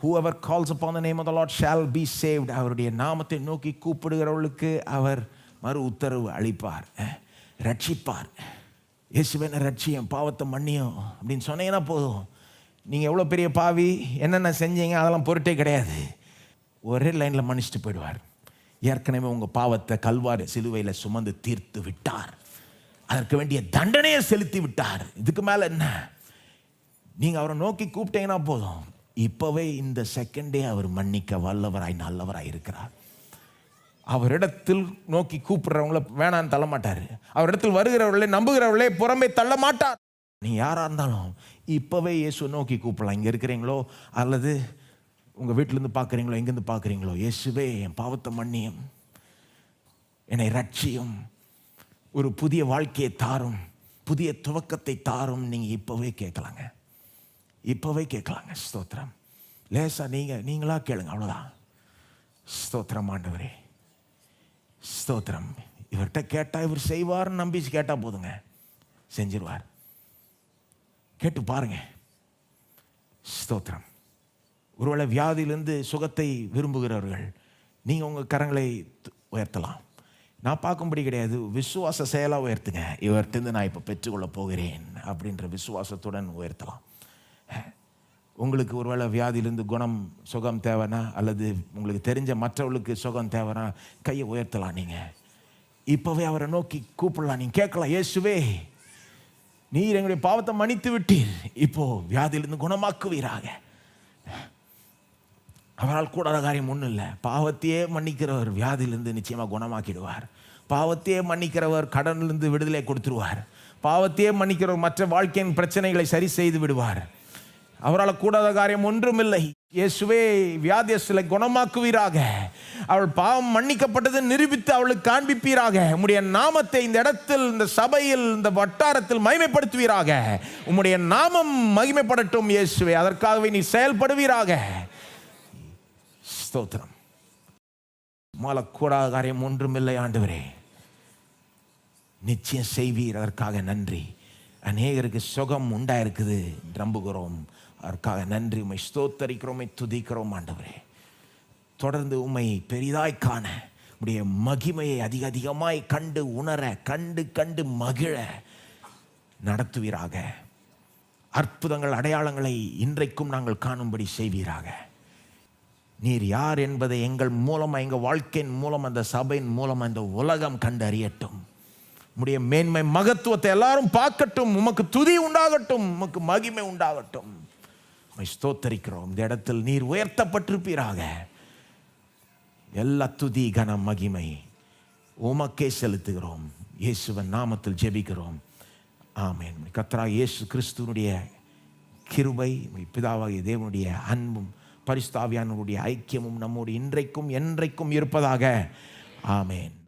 Whoever calls upon the name of the Lord shall be saved. அவருடைய நாமத்தை நோக்கி கூப்பிடுகிறவர்களுக்கு அவர் மறு உத்தரவு அளிப்பார், ரட்சிப்பார். இயேசுவின் ரட்சியம், பாவத்தை மன்னியும் அப்படின்னு சொன்னீங்கன்னா போதும். நீங்கள் எவ்வளோ பெரிய பாவி, என்னென்ன செஞ்சீங்க அதெல்லாம் பொருட்டே கிடையாது. ஒரே லைனில் மன்னிச்சுட்டு போயிடுவார். ஏற்கனவே உங்கள் பாவத்தை கல்வாரி சிலுவையில் சுமந்து தீர்த்து விட்டார். அதற்கு வேண்டிய தண்டனையை செலுத்தி விட்டார். இதுக்கு மேலே என்ன? நீங்கள் அவரை நோக்கி கூப்பிட்டீங்கன்னா போதும், இப்போவே இந்த செகண்டே அவர் மன்னிக்க வல்லவராய் நல்லவராய் இருக்கிறார். அவரிடத்தில் நோக்கி கூப்பிடுறவங்கள வேணான்னு தள்ள மாட்டார். அவரிடத்தில் வருகிறவர்களே நம்புகிறவர்களே புறம்பே தள்ள மாட்டார். நீ யாராக இருந்தாலும் இப்போவே இயேசு நோக்கி கூப்பிடலாம். இங்கே இருக்கிறீங்களோ அல்லது உங்கள் வீட்டிலேருந்து பார்க்குறீங்களோ, எங்கேருந்து பார்க்குறீங்களோ, இயேசுவே என் பாவத்தை மன்னியும், என்னை ரட்சியும், ஒரு புதிய வாழ்க்கையை தாரும், புதிய துவக்கத்தை தாரும். நீங்கள் இப்போவே கேட்கலாங்க, இப்போவே கேட்கலாங்க. ஸ்தோத்திரம். லேசா நீங்களா கேளுங்க, அவ்வளோதான். ஸ்தோத்திரம் ஆண்டவரே, ஸ்தோத்திரம். இவர்கிட்ட கேட்டால் இவர் செய்வார்னு நம்பி கேட்டால் போதுங்க, செஞ்சிருவார். கேட்டு பாருங்க. ஸ்தோத்திரம். ஒருவேளை வியாதியிலிருந்து சுகத்தை விரும்புகிறவர்கள் நீங்கள் உங்கள் கரங்களை உயர்த்தலாம். நான் பார்க்கும்படி கிடையாது, விசுவாச செயலாக உயர்த்துங்க. இவர்கிட்ட நான் இப்போ பெற்றுக்கொள்ள போகிறேன் அப்படின்ற விசுவாசத்துடன் உயர்த்தலாம். உங்களுக்கு ஒருவேளை வியாதியிலிருந்து சுகம் தேவைன்னா, அல்லது உங்களுக்கு தெரிஞ்ச மற்றவர்களுக்கு சுகம் தேவைன்னா கையை உயர்த்தலாம். நீங்கள் இப்போவே அவரை நோக்கி கூப்பிடலாம். நீங்கள் கேட்கலாம், இயேசுவே நீர் எங்களுடைய பாவத்தை மன்னித்து விட்டீர், இப்போ வியாதியிலிருந்து குணமாக்குவீராக. அவரால் கூடாத காரியம் ஒன்றும் இல்லை. பாவத்தையே மன்னிக்கிறவர் வியாதியிலிருந்து நிச்சயமாக குணமாக்கிடுவார். பாவத்தையே மன்னிக்கிறவர் கடனிலிருந்து விடுதலை கொடுத்துருவார். பாவத்தையே மன்னிக்கிறவர் மற்ற வாழ்க்கையின் பிரச்சனைகளை சரி செய்து விடுவார். அவரால் கூடாத காரியம் ஒன்றுமில்லை. இயேசுவே வியாதியஸ்தலை குணமாக்குவீராக. அவள் பாவம் மன்னிக்கப்பட்டது நிரூபித்து அவளுக்கு காண்பிப்பீராக. உம்முடைய நாமத்தை இந்த இடத்தில், இந்த சபையில், இந்த வட்டாரத்தில் மகிமைப்படுத்துவீராக. உம்முடைய நாமம் மகிமைப்படட்டும் இயேசுவே. அதற்காகவே நீ செயல்படுவீராக. ஸ்தோத்திரம். கூடாத காரியம் ஒன்றுமில்லை ஆண்டவரே, நிச்சயம் செய்வீர். அதற்காக நன்றி. அநேகருக்கு சுகம் உண்டாயிருக்குது, நம்புகிறோம். அதற்காக நன்றி. உம்மை ஸ்தோத்தரிக்கிறோம், உம்மை துதிக்கிறோம் ஆண்டவரே. தொடர்ந்து உம்மை பெரிதாய் காண, உம்முடைய மகிமையை அதிகமாய் கண்டு உணர, கண்டு மகிழ நடத்துவீராக. அற்புதங்கள் அடையாளங்களை இன்றைக்கும் நாங்கள் காணும்படி செய்வீராக. நீர் யார் என்பதை எங்கள் மூலமாக, எங்கள் வாழ்க்கையின் மூலம், அந்த சபையின் மூலம் அந்த உலகம் கண்டு அறியட்டும். உம்முடைய மேன்மை மகத்துவத்தை எல்லாரும் பார்க்கட்டும். உமக்கு துதி உண்டாகட்டும், உமக்கு மகிமை உண்டாகட்டும். உம்மை ஸ்தோத்தரிக்கிறோம். இந்த இடத்தில் நீர் உயர்த்தப்பட்டிருப்பீராக. எல்லா துதி கன மகிமை உமக்கே செலுத்துகிறோம். இயேசுவின் நாமத்தில் ஜெபிக்கிறோம். ஆமென். கர்த்தராகிய இயேசு கிறிஸ்துவினுடைய கிருபை, பிதாவாகிய தேவனுடைய அன்பும் பரிசுத்த ஆவியானவருடைய ஐக்கியமும் நம்மோடு இன்றைக்கும் என்றைக்கும் இருப்பதாக. ஆமென்.